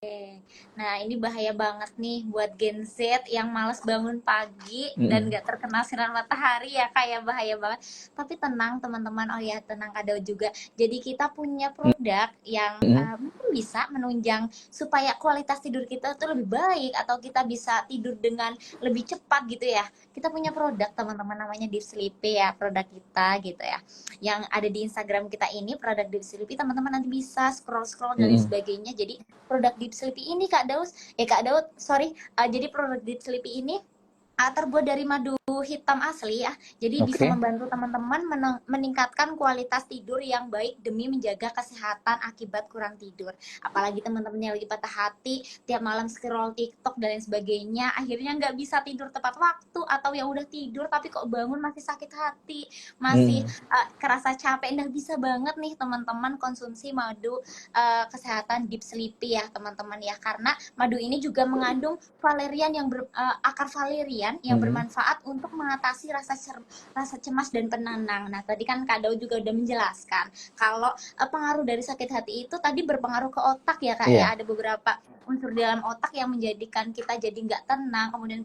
oke. Nah, ini bahaya banget nih buat Gen Z yang males bangun pagi dan Mm-mm. gak terkena sinar matahari ya, kayak bahaya banget. Tapi tenang teman-teman, oh ya tenang Kak Daud juga. Jadi kita punya produk yang Mm-mm. mungkin bisa menunjang supaya kualitas tidur kita tuh lebih baik atau kita bisa tidur dengan lebih cepat gitu ya. Kita punya produk teman-teman namanya Deep Sleepy ya, produk kita gitu ya. Yang ada di Instagram kita ini produk Deep Sleepy, teman-teman nanti bisa scroll-scroll dan lain Mm-mm. sebagainya. Jadi produk Deep Sleepy ini Kak Daud, sorry, jadi produk Deep Sleepy ini terbuat dari madu hitam asli ya. Jadi bisa Oke. membantu teman-teman meningkatkan kualitas tidur yang baik demi menjaga kesehatan akibat kurang tidur. Apalagi teman-teman yang lagi patah hati, tiap malam scroll TikTok dan lain sebagainya, akhirnya nggak bisa tidur tepat waktu atau yang udah tidur tapi kok bangun masih sakit hati, masih Mm. kerasa capek. Nah, bisa banget nih teman-teman konsumsi madu kesehatan Deep Sleepy ya teman-teman ya, karena madu ini juga mengandung valerian akar valerian yang Mm-mm. bermanfaat untuk mengatasi rasa cemas dan penenang. Nah, tadi kan Kak Dau juga udah menjelaskan kalau pengaruh dari sakit hati itu tadi berpengaruh ke otak ya Kak ya. Iya. Ada beberapa unsur dalam otak yang menjadikan kita jadi nggak tenang, kemudian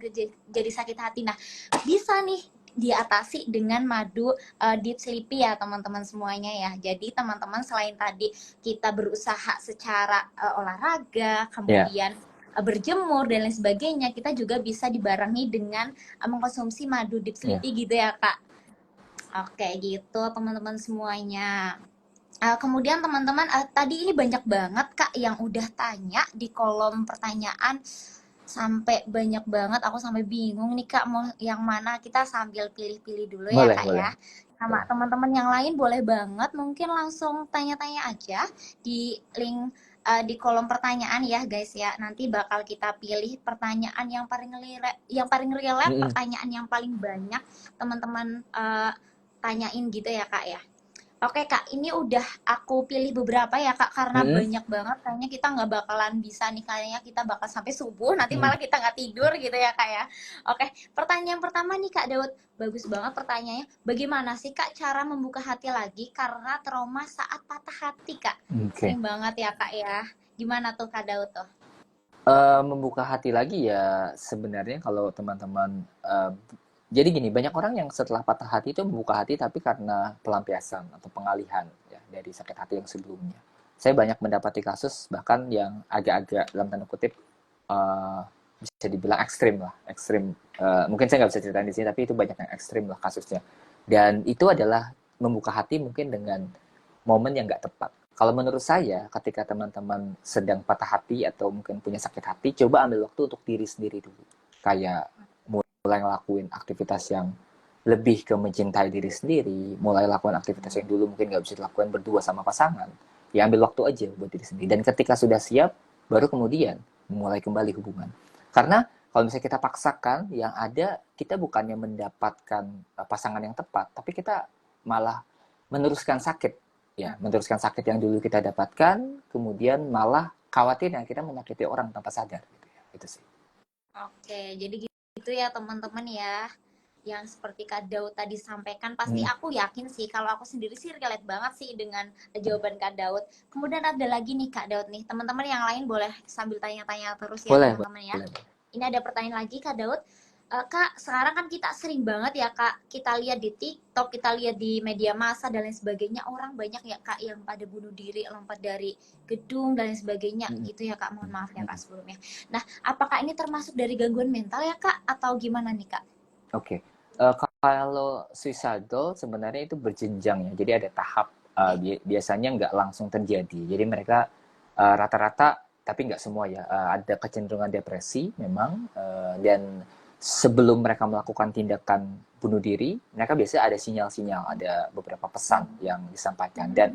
jadi sakit hati. Nah, bisa nih diatasi dengan madu Deep Sleepy ya teman-teman semuanya ya. Jadi teman-teman selain tadi kita berusaha secara olahraga, Iya. kemudian berjemur dan lain sebagainya, kita juga bisa dibarengi dengan mengkonsumsi madu Deep Iya. Sleepy gitu ya Kak. Oke gitu teman-teman semuanya. Kemudian teman-teman tadi ini banyak banget Kak yang udah tanya di kolom pertanyaan, sampai banyak banget, aku sampai bingung nih Kak mau yang mana. Kita sambil pilih-pilih dulu ya Boleh, Kak boleh. ya. Sama teman-teman yang lain boleh banget mungkin langsung tanya-tanya aja di link di kolom pertanyaan ya guys ya. Nanti bakal kita pilih pertanyaan yang paling relate, Mm-mm. pertanyaan yang paling banyak teman-teman tanyain gitu ya Kak ya. Oke Kak, ini udah aku pilih beberapa ya Kak, karena Mm-mm. banyak banget kayaknya kita nggak bakalan bisa nih, kayaknya kita bakal sampai subuh, nanti Mm-mm. malah kita nggak tidur gitu ya Kak ya. Oke, pertanyaan pertama nih Kak Daud, bagus banget pertanyaannya. Bagaimana sih Kak cara membuka hati lagi karena trauma saat patah hati Kak? Oke. Sering banget ya Kak ya. Gimana tuh Kak Daud tuh? Membuka hati lagi ya sebenarnya kalau teman-teman jadi gini, banyak orang yang setelah patah hati itu membuka hati tapi karena pelampiasan atau pengalihan ya dari sakit hati yang sebelumnya. Saya banyak mendapati kasus bahkan yang agak-agak dalam tanda kutip eh, bisa dibilang ekstrim lah, ekstrim. Mungkin saya nggak bisa ceritain di sini tapi itu banyak yang ekstrim lah kasusnya. Dan itu adalah membuka hati mungkin dengan momen yang nggak tepat. Kalau menurut saya, ketika teman-teman sedang patah hati atau mungkin punya sakit hati, coba ambil waktu untuk diri sendiri dulu. Kayak mulai ngelakuin aktivitas yang lebih ke mencintai diri sendiri, mulai lakukan aktivitas yang dulu mungkin nggak bisa dilakukan berdua sama pasangan, ya ambil waktu aja buat diri sendiri. Dan ketika sudah siap, baru kemudian mulai kembali hubungan. Karena kalau misalnya kita paksakan, yang ada kita bukannya mendapatkan pasangan yang tepat, tapi kita malah meneruskan sakit. Ya, meneruskan sakit yang dulu kita dapatkan, kemudian malah khawatirnya kita menyakiti orang tanpa sadar. Gitu ya. Itu sih. Oke, jadi gitu ya teman-teman ya. Yang seperti Kak Daud tadi sampaikan, pasti Hmm. aku yakin sih, kalau aku sendiri sih relate banget sih dengan jawaban Kak Daud. Kemudian ada lagi nih Kak Daud nih, teman-teman yang lain boleh sambil tanya-tanya terus ya Boleh, teman-teman ya. boleh. Ini ada pertanyaan lagi Kak Daud. Kak, sekarang kan kita sering banget ya Kak, kita lihat di TikTok, kita lihat di media massa dan lain sebagainya, orang banyak ya Kak yang pada bunuh diri, lompat dari gedung dan lain sebagainya Hmm. gitu ya Kak. Mohon maaf ya Kak Hmm. sebelumnya. Nah, apakah ini termasuk dari gangguan mental ya Kak atau gimana nih Kak? Oke. Kalau suicidal sebenarnya itu berjenjang ya. Jadi ada tahap biasanya nggak langsung terjadi. Jadi mereka rata-rata, tapi nggak semua ya, ada kecenderungan depresi memang. Dan sebelum mereka melakukan tindakan bunuh diri, mereka biasanya ada sinyal-sinyal, ada beberapa pesan yang disampaikan. Dan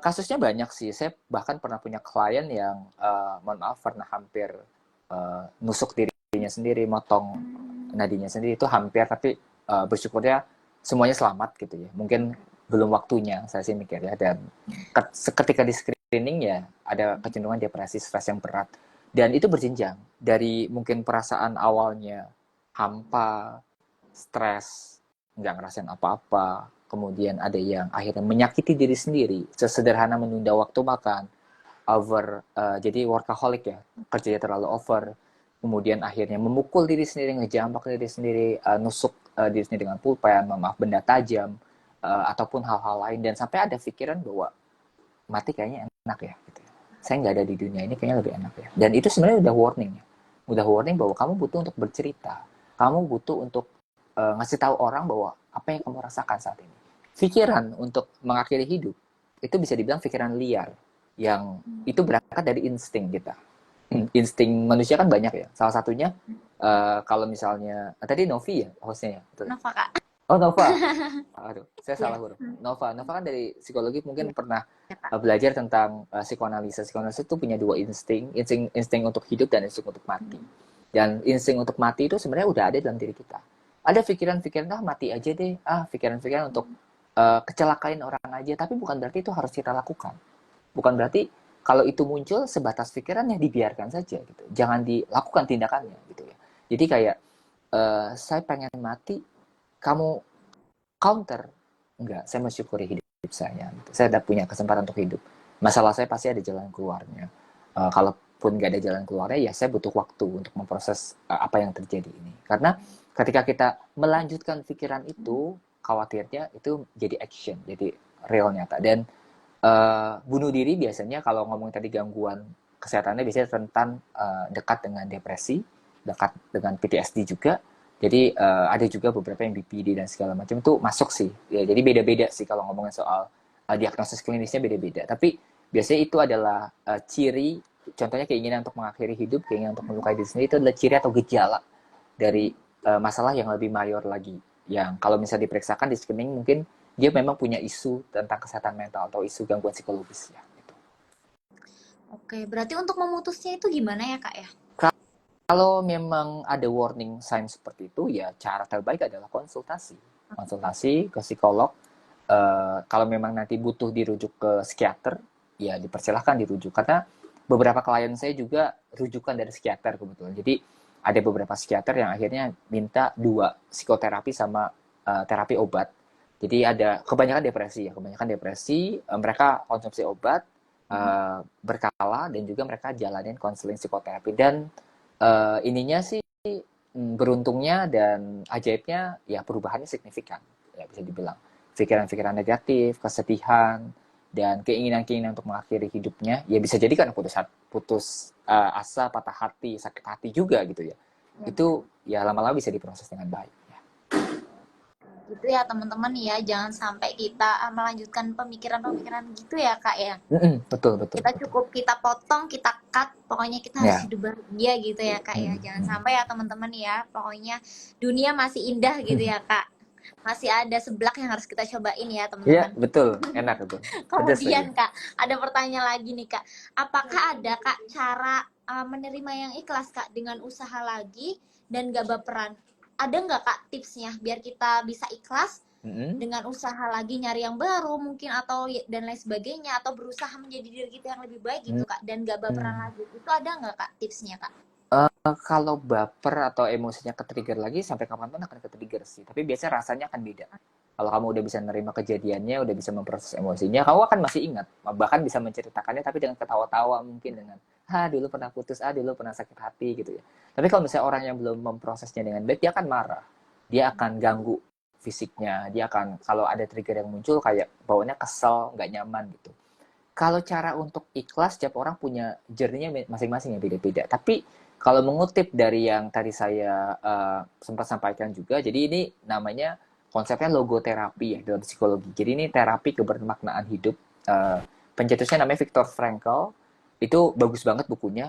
kasusnya banyak sih. Saya bahkan pernah punya klien yang, mohon maaf, pernah hampir nusuk dirinya sendiri, motong nadinya sendiri itu hampir, tapi bersyukurnya semuanya selamat gitu ya. Mungkin belum waktunya, saya sih mikir ya. Dan ketika di screening ya ada kecenderungan depresi, stres yang berat. Dan itu berjenjang dari mungkin perasaan awalnya hampa, stres, nggak ngerasain apa-apa, kemudian ada yang akhirnya menyakiti diri sendiri, sesederhana menunda waktu makan, jadi workaholic ya, kerjanya terlalu over, kemudian akhirnya memukul diri sendiri, ngejambak diri sendiri, nusuk diri sendiri dengan pulpen, maaf, benda tajam, ataupun hal-hal lain, dan sampai ada pikiran bahwa mati kayaknya enak ya, gitu. Saya nggak ada di dunia ini, kayaknya lebih enak ya. Dan itu sebenarnya udah warning bahwa kamu butuh untuk bercerita, kamu butuh untuk ngasih tahu orang bahwa apa yang kamu rasakan saat ini. Pikiran untuk mengakhiri hidup itu bisa dibilang pikiran liar yang itu berangkat dari insting kita. Insting manusia kan banyak ya. Salah satunya kalau misalnya tadi Novi ya hostnya ya. Kenapa Kak? Oh, Nova. Aduh, saya Iya. salah huruf. Nova kan dari psikologi mungkin Iya, pernah Kak. belajar tentang psikoanalisa. Psikoanalisa itu punya dua insting untuk hidup dan insting untuk mati. Dan insting untuk mati itu sebenarnya udah ada dalam diri kita. Ada pikiran-pikiran, mati aja deh. Pikiran-pikiran untuk kecelakain orang aja. Tapi bukan berarti itu harus kita lakukan. Bukan berarti kalau itu muncul sebatas pikirannya dibiarkan saja gitu. Jangan dilakukan tindakannya gitu ya. Jadi kayak saya pengen mati, kamu counter, enggak, saya mensyukuri hidup saya gitu. Saya udah punya kesempatan untuk hidup, masalah saya pasti ada jalan keluarnya. Kalaupun nggak ada jalan keluarnya, ya saya butuh waktu untuk memproses apa yang terjadi ini, karena ketika kita melanjutkan pikiran itu, khawatirnya itu jadi action, jadi real, nyata. Dan bunuh diri biasanya kalau ngomong tadi gangguan kesehatannya biasanya rentan dekat dengan depresi, dekat dengan PTSD juga. Jadi ada juga beberapa yang BPD dan segala macam itu masuk sih. Ya, jadi beda-beda sih kalau ngomongin soal diagnosis klinisnya beda-beda. Tapi biasanya itu adalah ciri, contohnya keinginan untuk mengakhiri hidup, keinginan untuk melukai diri sendiri, itu adalah ciri atau gejala dari masalah yang lebih mayor lagi. Yang kalau misalnya diperiksakan di screening mungkin dia memang punya isu tentang kesehatan mental atau isu gangguan psikologis ya. Gitu. Oke, berarti untuk memutusnya itu gimana ya Kak ya? Kalau memang ada warning sign seperti itu, ya cara terbaik adalah konsultasi. Konsultasi ke psikolog. Kalau memang nanti butuh dirujuk ke psikiater, ya dipersilahkan dirujuk. Karena beberapa klien saya juga rujukan dari psikiater kebetulan. Jadi ada beberapa psikiater yang akhirnya minta 2 psikoterapi sama terapi obat. Jadi ada kebanyakan depresi, mereka konsumsi obat berkala, dan juga mereka jalanin konseling psikoterapi. Dan ininya sih beruntungnya dan ajaibnya ya perubahannya signifikan, ya bisa dibilang. Pikiran-pikiran negatif, kesedihan, dan keinginan-keinginan untuk mengakhiri hidupnya ya bisa jadi kan putus asa, patah hati, sakit hati juga gitu ya. Itu ya lama-lama bisa diproses dengan baik ya. Gitu ya teman-teman ya, jangan sampai kita melanjutkan pemikiran-pemikiran gitu ya Kak ya. Betul, betul, Kita betul. cukup kita potong, kita cut, pokoknya kita harus Ya. hidup bahagia gitu ya Kak ya. Jangan sampai ya teman-teman ya, pokoknya dunia masih indah gitu ya Kak. Masih ada seblak yang harus kita cobain ya Iya, teman-teman. betul, enak itu. Pedas lagi. Kemudian Kak, ada pertanyaan lagi nih Kak. Apakah ada Kak cara menerima yang ikhlas Kak dengan usaha lagi dan gak baperan? Ada nggak Kak tipsnya biar kita bisa ikhlas dengan usaha lagi nyari yang baru mungkin atau dan lain sebagainya, atau berusaha menjadi diri kita yang lebih baik gitu Kak, dan gak baperan lagi? Itu ada nggak Kak tipsnya Kak? Kalau baper atau emosinya ke-trigger lagi, sampai kapanpun akan ke-trigger sih. Tapi biasanya rasanya akan beda. Kalau kamu udah bisa menerima kejadiannya, udah bisa memproses emosinya, kamu akan masih ingat. Bahkan bisa menceritakannya, tapi dengan ketawa-tawa mungkin, dengan, dulu pernah putus, dulu pernah sakit hati gitu ya. Tapi kalau misalnya orang yang belum memprosesnya dengan baik, dia akan marah. Dia akan ganggu fisiknya. Dia akan, kalau ada trigger yang muncul, kayak bawaannya kesel, nggak nyaman gitu. kalau cara untuk ikhlas, setiap orang punya journey-nya masing-masing yang beda-beda. Tapi kalau mengutip dari yang tadi saya sempat sampaikan juga, jadi ini namanya konsepnya logoterapi ya dalam psikologi. Jadi ini terapi kebermaknaan hidup. Pencetusnya namanya Viktor Frankl. Itu bagus banget bukunya.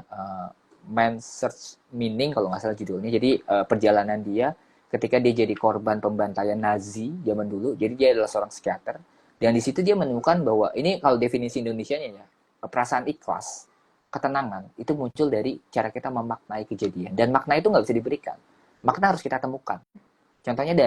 Man's Search Meaning kalau nggak salah judulnya. Jadi perjalanan dia ketika dia jadi korban pembantaian Nazi zaman dulu. Jadi dia adalah seorang psikiater. Dan di situ dia menemukan bahwa ini kalau definisi Indonesianya ya, perasaan ikhlas, ketenangan itu muncul dari cara kita memaknai kejadian. Dan makna itu nggak bisa diberikan. Makna harus kita temukan. Contohnya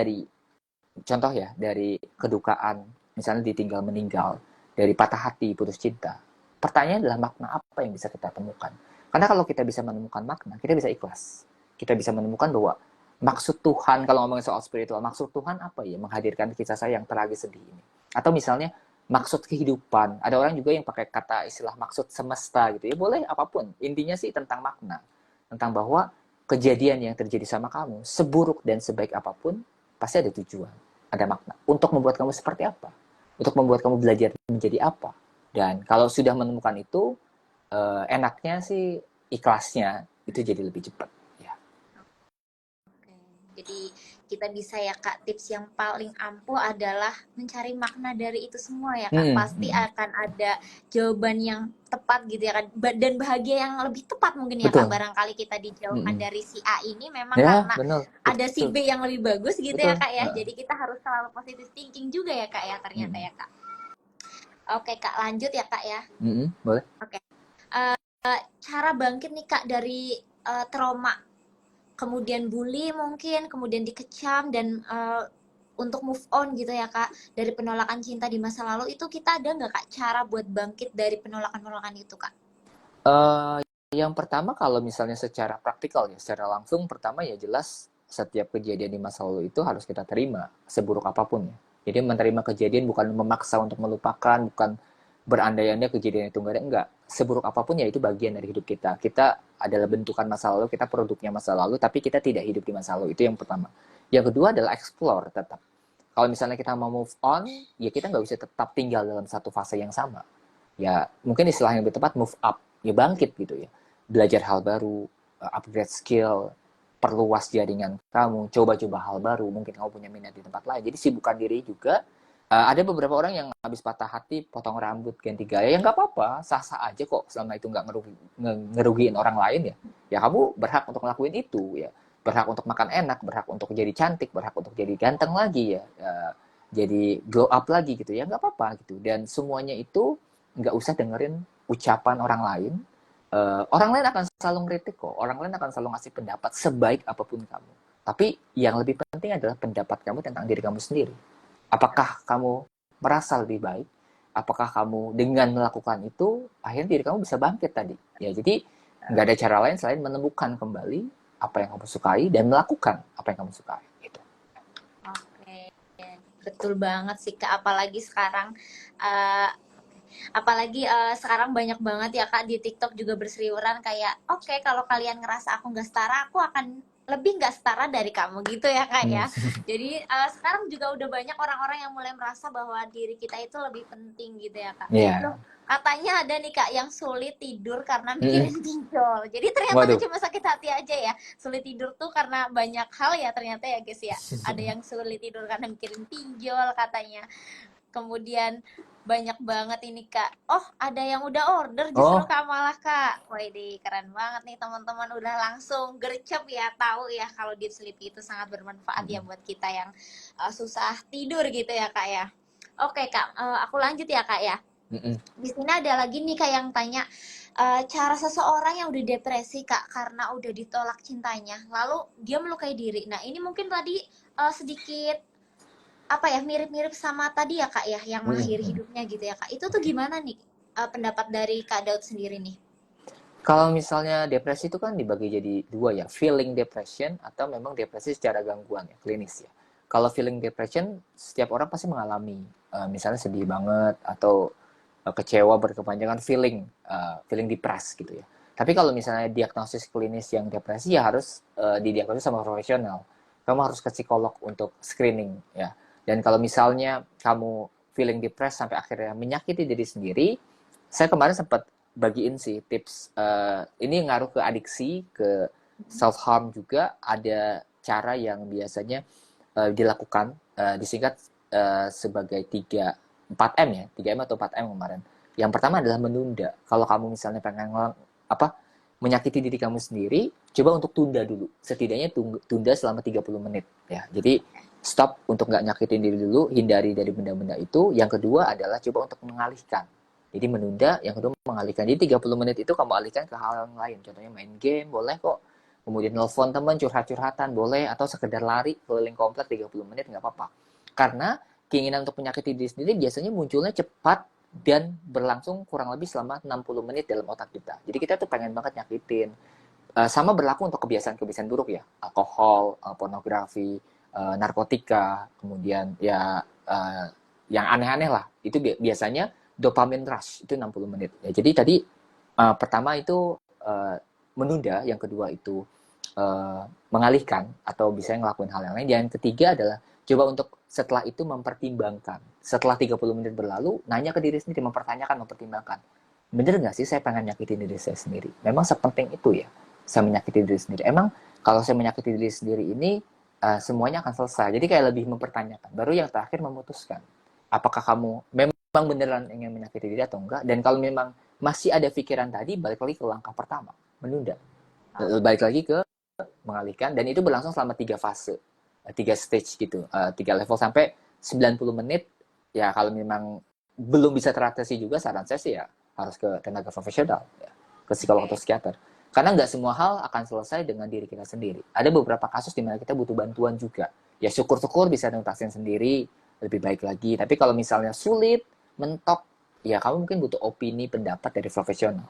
dari kedukaan, misalnya ditinggal meninggal, dari patah hati, putus cinta. Pertanyaan adalah makna apa yang bisa kita temukan. Karena kalau kita bisa menemukan makna, kita bisa ikhlas. Kita bisa menemukan bahwa maksud Tuhan, kalau ngomongin soal spiritual, maksud Tuhan apa ya menghadirkan kisah saya yang tragis sedih ini. Atau misalnya maksud kehidupan. Ada orang juga yang pakai kata istilah maksud semesta gitu ya. Boleh apapun. Intinya sih tentang makna. Tentang bahwa kejadian yang terjadi sama kamu, seburuk dan sebaik apapun, pasti ada tujuan. Ada makna. Untuk membuat kamu seperti apa? Untuk membuat kamu belajar menjadi apa? Dan kalau sudah menemukan itu, enaknya sih ikhlasnya itu jadi lebih cepat. Ya. Oke. Jadi kita bisa ya Kak, tips yang paling ampuh adalah mencari makna dari itu semua ya Kak. Pasti akan ada jawaban yang tepat gitu ya kan. Dan bahagia yang lebih tepat mungkin ya Kak. Betul. Barangkali kita dijauhkan dari si A ini memang Ya, karena benar. ada si B yang lebih bagus gitu ya Betul. Kak ya. Jadi kita harus selalu positive thinking juga ya Kak ya ternyata ya Kak. Oke Kak, lanjut ya Kak ya. Boleh. Oke. Cara bangkit nih Kak dari trauma, kemudian bully mungkin, kemudian dikecam dan untuk move on gitu ya Kak dari penolakan cinta di masa lalu, itu kita ada nggak Kak cara buat bangkit dari penolakan-penolakan itu Kak? Yang pertama kalau misalnya secara praktikal ya, secara langsung pertama ya jelas setiap kejadian di masa lalu itu harus kita terima seburuk apapun ya. Jadi menerima kejadian bukan memaksa untuk melupakan, bukan berandai-andai kejadian itu enggak. Seburuk apapun ya itu bagian dari hidup kita. Kita adalah bentukan masa lalu, kita produknya masa lalu, tapi kita tidak hidup di masa lalu. Itu yang pertama. Yang kedua adalah explore tetap. Kalau misalnya kita mau move on, ya kita nggak bisa tetap tinggal dalam satu fase yang sama. Ya mungkin istilah yang lebih tepat move up, ya bangkit gitu ya. Belajar hal baru, upgrade skill, perluas jaringan kamu, coba-coba hal baru, mungkin kamu punya minat di tempat lain. Jadi sibukkan diri juga. Ada beberapa orang yang habis patah hati, potong rambut, ganti gaya, ya nggak apa-apa, sah-sah aja kok, selama itu nggak ngerugiin orang lain ya. Ya kamu berhak untuk ngelakuin itu ya. Berhak untuk makan enak, berhak untuk jadi cantik, berhak untuk jadi ganteng lagi ya. Jadi glow up lagi gitu ya, nggak apa-apa gitu. Dan semuanya itu nggak usah dengerin ucapan orang lain. Orang lain akan selalu ngeritik kok. Orang lain akan selalu ngasih pendapat sebaik apapun kamu. Tapi yang lebih penting adalah pendapat kamu tentang diri kamu sendiri. Apakah kamu merasa lebih baik? Apakah kamu dengan melakukan itu, akhirnya diri kamu bisa bangkit tadi. Ya, jadi nggak ada cara lain selain menemukan kembali apa yang kamu sukai dan melakukan apa yang kamu sukai. Gitu. Oke, betul banget sih Kak. Apalagi sekarang banyak banget ya Kak di TikTok juga berseliweran kayak, oke, kalau kalian ngerasa aku nggak setara, aku akan lebih nggak setara dari kamu gitu ya Kak ya. Jadi sekarang juga udah banyak orang-orang yang mulai merasa bahwa diri kita itu lebih penting gitu ya Kak. Yeah. Loh, katanya ada nih Kak yang sulit tidur karena mikirin pinjol. Jadi ternyata Waduh. nggak cuma sakit hati aja ya. Sulit tidur tuh karena banyak hal ya ternyata ya guys ya. Ada yang sulit tidur karena mikirin pinjol katanya. Kemudian banyak banget ini Kak. Oh, ada yang udah order justru Kak malah Kak. Wih, keren banget nih teman-teman, udah langsung gercep ya, tahu ya kalau deep sleep itu sangat bermanfaat ya buat kita yang susah tidur gitu ya Kak ya. Oke Kak, aku lanjut ya Kak ya. Di sini ada lagi nih Kak yang tanya, cara seseorang yang udah depresi Kak karena udah ditolak cintanya, lalu dia melukai diri. Nah, ini mungkin tadi sedikit apa ya, mirip-mirip sama tadi ya Kak ya, yang mengakhiri hidupnya gitu ya Kak. Itu tuh gimana nih pendapat dari Kak Daud sendiri nih? Kalau misalnya depresi itu kan dibagi jadi dua ya, feeling depression atau memang depresi secara gangguan ya, klinis ya. Kalau feeling depression, setiap orang pasti mengalami, misalnya sedih banget atau kecewa berkepanjangan, feeling depressed gitu ya. Tapi kalau misalnya diagnosis klinis yang depresi ya harus didiagnosis sama profesional. Kamu harus ke psikolog untuk screening ya. Dan kalau misalnya kamu feeling depressed sampai akhirnya menyakiti diri sendiri, saya kemarin sempat bagiin sih tips, ini ngaruh ke adiksi, ke self harm juga. Ada cara yang biasanya dilakukan, disingkat sebagai 4M ya, 3M atau 4M kemarin. Yang pertama adalah menunda. Kalau kamu misalnya pengen apa menyakiti diri kamu sendiri, coba untuk tunda dulu. Setidaknya tunda selama 30 menit ya. Jadi stop untuk nggak nyakitin diri dulu, hindari dari benda-benda itu. Yang kedua adalah coba untuk mengalihkan. Jadi menunda, yang kedua mengalihkan. Jadi 30 menit itu kamu alihkan ke hal yang lain. Contohnya main game, boleh kok. Kemudian nelfon teman, curhat-curhatan, boleh. Atau sekedar lari keliling komplek 30 menit, nggak apa-apa. Karena keinginan untuk menyakiti diri sendiri biasanya munculnya cepat dan berlangsung kurang lebih selama 60 menit dalam otak kita. Jadi kita tuh pengen banget nyakitin. Sama berlaku untuk kebiasaan-kebiasaan buruk ya. Alkohol, pornografi, narkotika, kemudian ya yang aneh-aneh lah. Itu biasanya dopamine rush, itu 60 menit. Ya, jadi tadi pertama itu menunda, yang kedua itu mengalihkan atau bisa ngelakuin hal yang lain. Yang ketiga adalah coba untuk setelah itu mempertimbangkan. Setelah 30 menit berlalu, nanya ke diri sendiri, mempertimbangkan. Bener nggak sih saya pengen nyakitin diri saya sendiri? Memang sepenting itu ya, saya menyakiti diri sendiri. Emang kalau saya menyakiti diri sendiri ini, semuanya akan selesai. Jadi kayak lebih mempertanyakan. Baru yang terakhir memutuskan. Apakah kamu memang beneran ingin menyakiti diri atau enggak? Dan kalau memang masih ada pikiran tadi, balik lagi ke langkah pertama, menunda. Balik lagi ke mengalihkan, dan itu berlangsung selama 3 fase, 3 stage gitu, 3 level sampai 90 menit. Ya kalau memang belum bisa teratasi juga, saran saya sih ya harus ke tenaga profesional, ya, ke psikolog atau psikiater. Karena nggak semua hal akan selesai dengan diri kita sendiri. Ada beberapa kasus di mana kita butuh bantuan juga. Ya syukur-syukur bisa nuntasin sendiri, lebih baik lagi. Tapi kalau misalnya sulit, mentok, ya kamu mungkin butuh opini, pendapat dari profesional.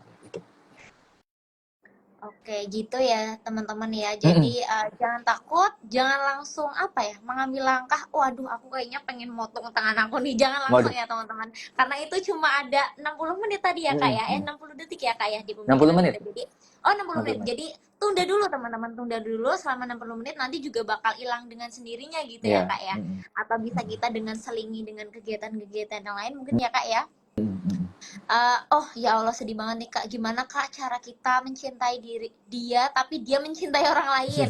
Oke, gitu ya teman-teman ya. Jadi jangan takut, jangan langsung apa ya, mengambil langkah. Waduh, aku kayaknya pengen motong tangan aku nih. Jangan langsung Waduh, ya teman-teman. Karena itu cuma ada 60 menit tadi ya Kak ya. 60 detik ya Kak ya di 60 pemungkinan menit. kita. Jadi, oh 60 60 menit. menit. Jadi tunda dulu teman-teman, tunda dulu selama 60 menit, nanti juga bakal hilang dengan sendirinya gitu ya Ya. Kak ya. Atau bisa kita dengan selingi dengan kegiatan-kegiatan yang lain mungkin ya Kak ya. Oh ya Allah, sedih banget nih Kak. Gimana Kak cara kita mencintai dia tapi dia mencintai orang lain?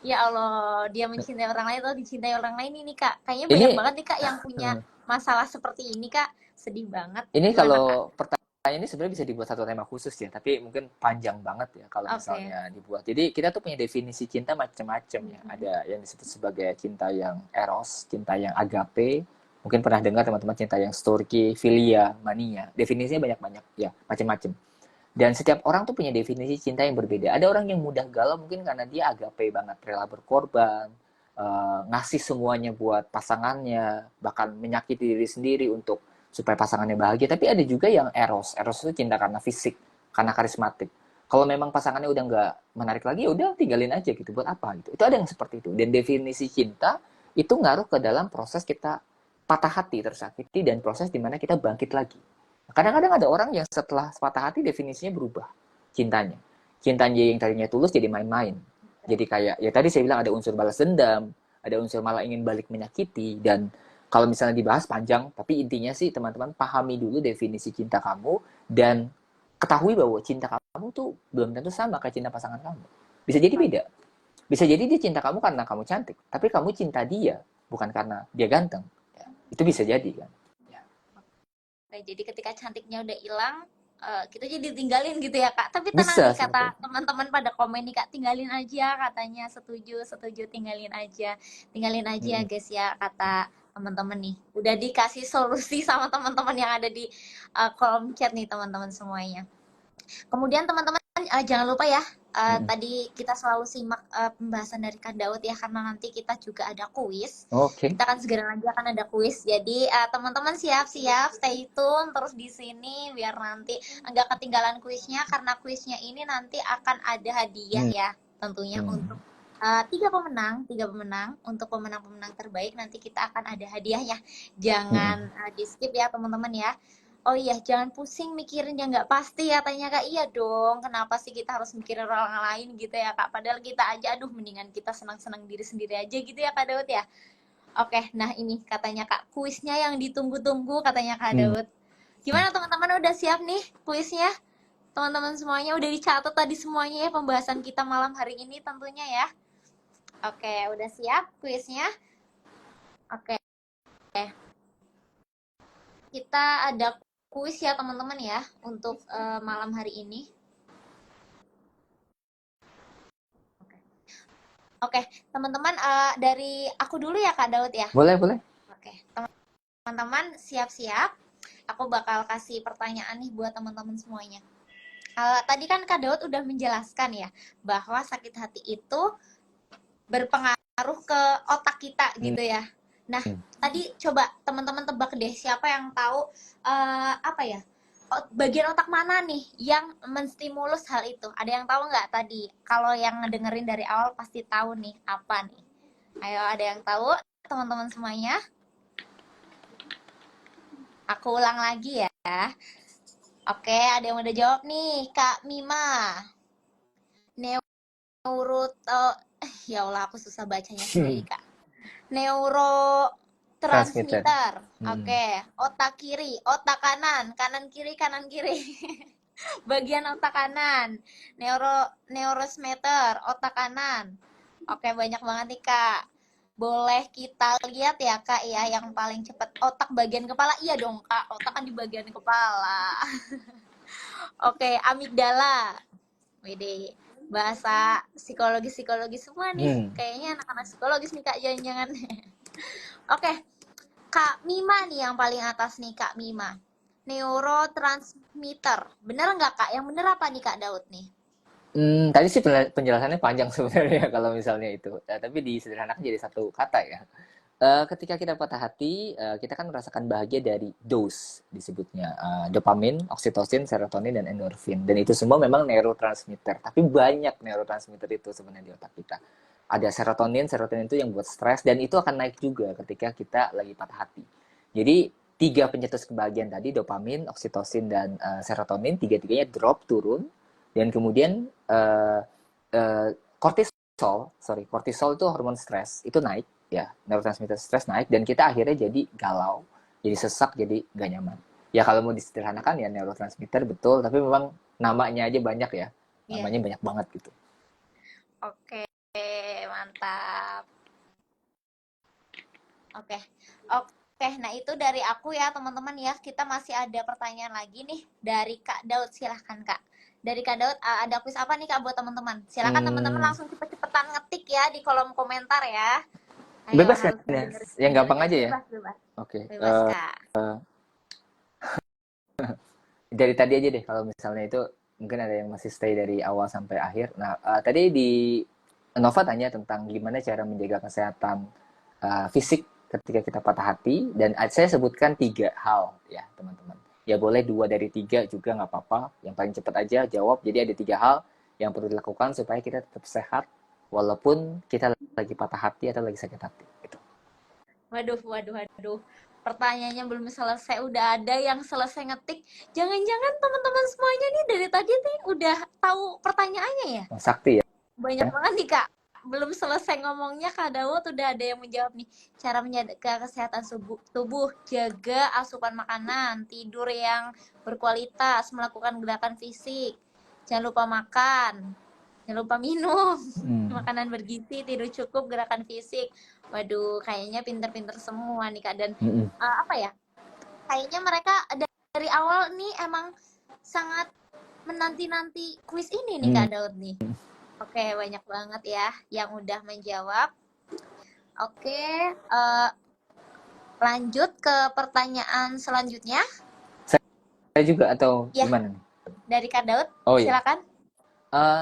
Ya Allah, dia mencintai orang lain atau dicintai orang lain ini Kak. Kayaknya banyak Ini banget nih Kak yang punya masalah seperti ini Kak. Sedih banget. Ini Gimana Kak? kalau pertanyaan ini sebenarnya bisa dibuat satu tema khusus ya, tapi mungkin panjang banget ya kalau Oke. misalnya dibuat. Jadi kita tuh punya definisi cinta macam-macam ya. Ada yang disebut sebagai cinta yang eros, cinta yang agape. Mungkin pernah dengar teman-teman cinta yang storge, philia, mania. Definisinya banyak-banyak ya, macam-macam. Dan setiap orang tuh punya definisi cinta yang berbeda. Ada orang yang mudah galau mungkin karena dia agape banget, rela berkorban, ngasih semuanya buat pasangannya, bahkan menyakiti diri sendiri untuk supaya pasangannya bahagia. Tapi ada juga yang eros. Eros itu cinta karena fisik, karena karismatik. Kalau memang pasangannya udah nggak menarik lagi, ya udah tinggalin aja gitu. Buat apa gitu? Itu ada yang seperti itu. Dan definisi cinta itu ngaruh ke dalam proses kita patah hati, tersakiti, dan proses dimana kita bangkit lagi. Kadang-kadang ada orang yang setelah patah hati definisinya berubah cintanya. Cintanya yang tadinya tulus jadi main-main. Jadi kayak ya tadi saya bilang ada unsur balas dendam, ada unsur malah ingin balik menyakiti. Dan kalau misalnya dibahas panjang, tapi intinya sih teman-teman pahami dulu definisi cinta kamu dan ketahui bahwa cinta kamu tuh belum tentu sama kayak cinta pasangan kamu. Bisa jadi beda. Bisa jadi dia cinta kamu karena kamu cantik, tapi kamu cinta dia bukan karena dia ganteng. Ya, itu bisa jadi kan. Ya. Oke, jadi ketika cantiknya udah hilang, kita jadi tinggalin gitu ya Kak. Tapi tenang Bisa nih, seperti kata itu. teman-teman pada komen nih Kak, tinggalin aja katanya. Setuju, setuju, tinggalin aja. Tinggalin aja guys ya, kata teman-teman nih. Udah dikasih solusi sama teman-teman yang ada di kolom chat nih teman-teman semuanya. Kemudian teman-teman jangan lupa ya, tadi kita selalu simak pembahasan dari Kak Daud ya, karena nanti kita juga ada kuis. Oke. Kita akan segera lagi akan ada kuis. Jadi teman-teman siap-siap, stay tune terus di sini biar nanti nggak ketinggalan kuisnya, karena kuisnya ini nanti akan ada hadiah ya, tentunya untuk tiga pemenang. Untuk pemenang-pemenang terbaik nanti kita akan ada hadiahnya. Jangan di skip ya teman-teman ya. Oh iya, jangan pusing mikirin yang nggak pasti ya, tanya Kak. Iya dong, kenapa sih kita harus mikirin orang lain gitu ya Kak? Padahal kita aja, aduh mendingan kita senang-senang diri sendiri aja gitu ya Kak Daud ya. Oke, nah ini katanya Kak, kuisnya yang ditunggu-tunggu katanya Kak Daud. Gimana teman-teman, udah siap nih kuisnya? Teman-teman semuanya udah dicatat tadi semuanya ya pembahasan kita malam hari ini tentunya ya. Oke, udah siap kuisnya? Oke, kita ada kuis ya teman-teman ya untuk malam hari ini. Oke, teman-teman, dari aku dulu ya Kak Daud ya. Boleh, boleh. Oke, teman-teman siap-siap. Aku bakal kasih pertanyaan nih buat teman-teman semuanya. Tadi kan Kak Daud udah menjelaskan ya bahwa sakit hati itu berpengaruh ke otak kita gitu ya. Nah, tadi coba teman-teman tebak deh siapa yang tahu apa ya, bagian otak mana nih yang menstimulus hal itu. Ada yang tahu nggak tadi? Kalau yang ngedengerin dari awal pasti tahu nih apa nih. Ayo, ada yang tahu teman-teman semuanya? Aku ulang lagi ya. Oke, ada yang udah jawab nih, Kak Mima. Ya Allah, aku susah bacanya sendiri, Kak. Transmitter. Neurotransmitter. Oke, otak kiri, otak kanan, kanan kiri, bagian otak kanan. Neurosmeter, otak kanan. Oke, banyak banget nih, Kak. Boleh kita lihat ya, Kak ya, yang paling cepat otak bagian kepala. Iya dong, Kak. Otak kan di bagian kepala. Oke, amigdala. Wede, bahasa psikologi semua nih. Kayaknya anak-anak psikologis nih Kak, jangan-jangan. Oke, Kak Mima nih yang paling atas nih Kak Mima. Neurotransmitter. Bener nggak Kak? Yang bener apa nih Kak Daud nih? Tadi sih penjelasannya panjang sebenarnya kalau misalnya itu. Tapi disederhanakan jadi satu kata ya. Ketika kita patah hati, kita kan merasakan bahagia dari dose disebutnya. Dopamin, oksitosin, serotonin, dan endorfin. Dan itu semua memang neurotransmitter. Tapi banyak neurotransmitter itu sebenarnya di otak kita. Ada serotonin itu yang buat stres, dan itu akan naik juga ketika kita lagi patah hati. Jadi, tiga pencetus kebahagiaan tadi, dopamin, oksitosin, dan serotonin, tiga-tiganya drop, turun. Dan kemudian, kortisol itu hormon stres, itu naik ya, neurotransmitter stres naik, dan kita akhirnya jadi galau, jadi sesak, jadi gak nyaman. Ya kalau mau disederhanakan ya neurotransmitter betul, tapi memang namanya aja banyak ya, namanya banyak banget gitu. Oke, mantap. Oke, nah itu dari aku ya teman-teman ya. Kita masih ada pertanyaan lagi nih dari Kak Daud, silahkan Kak. Dari Kak Daud, ada kuis apa nih Kak buat teman-teman? Silahkan teman-teman langsung cepet-cepetan ngetik ya di kolom komentar ya. Ayo, Bebas kan harus ya? bener. Yang gampang aja ya? Bebas. Oke. Bebas Kak. Dari tadi aja deh, kalau misalnya itu mungkin ada yang masih stay dari awal sampai akhir. Nah, tadi di Nova tanya tentang gimana cara menjaga kesehatan fisik ketika kita patah hati, dan saya sebutkan 3 hal ya teman-teman. Ya boleh 2 dari 3 juga nggak apa-apa, yang paling cepat aja jawab. Jadi ada 3 hal yang perlu dilakukan supaya kita tetap sehat walaupun kita lagi patah hati atau lagi sakit hati gitu. Waduh. Pertanyaannya belum selesai, udah ada yang selesai ngetik. Jangan-jangan teman-teman semuanya nih dari tadi nih udah tahu pertanyaannya ya? Sakti ya. Banyak banget nih Kak. Belum selesai ngomongnya Kak Daud udah ada yang menjawab nih. Cara menjaga kesehatan tubuh, jaga asupan makanan, tidur yang berkualitas, melakukan gerakan fisik. Jangan lupa makan, jangan lupa minum. Makanan bergizi, tidur cukup, gerakan fisik. Waduh, kayaknya pinter-pinter semua nih Kak. Dan apa ya? Kayaknya mereka dari awal nih emang sangat menanti-nanti kuis ini nih Kak Daud nih. Oke, banyak banget ya yang udah menjawab. Oke, lanjut ke pertanyaan selanjutnya. Saya juga atau Ya, gimana nih? dari Kak Daud, silakan.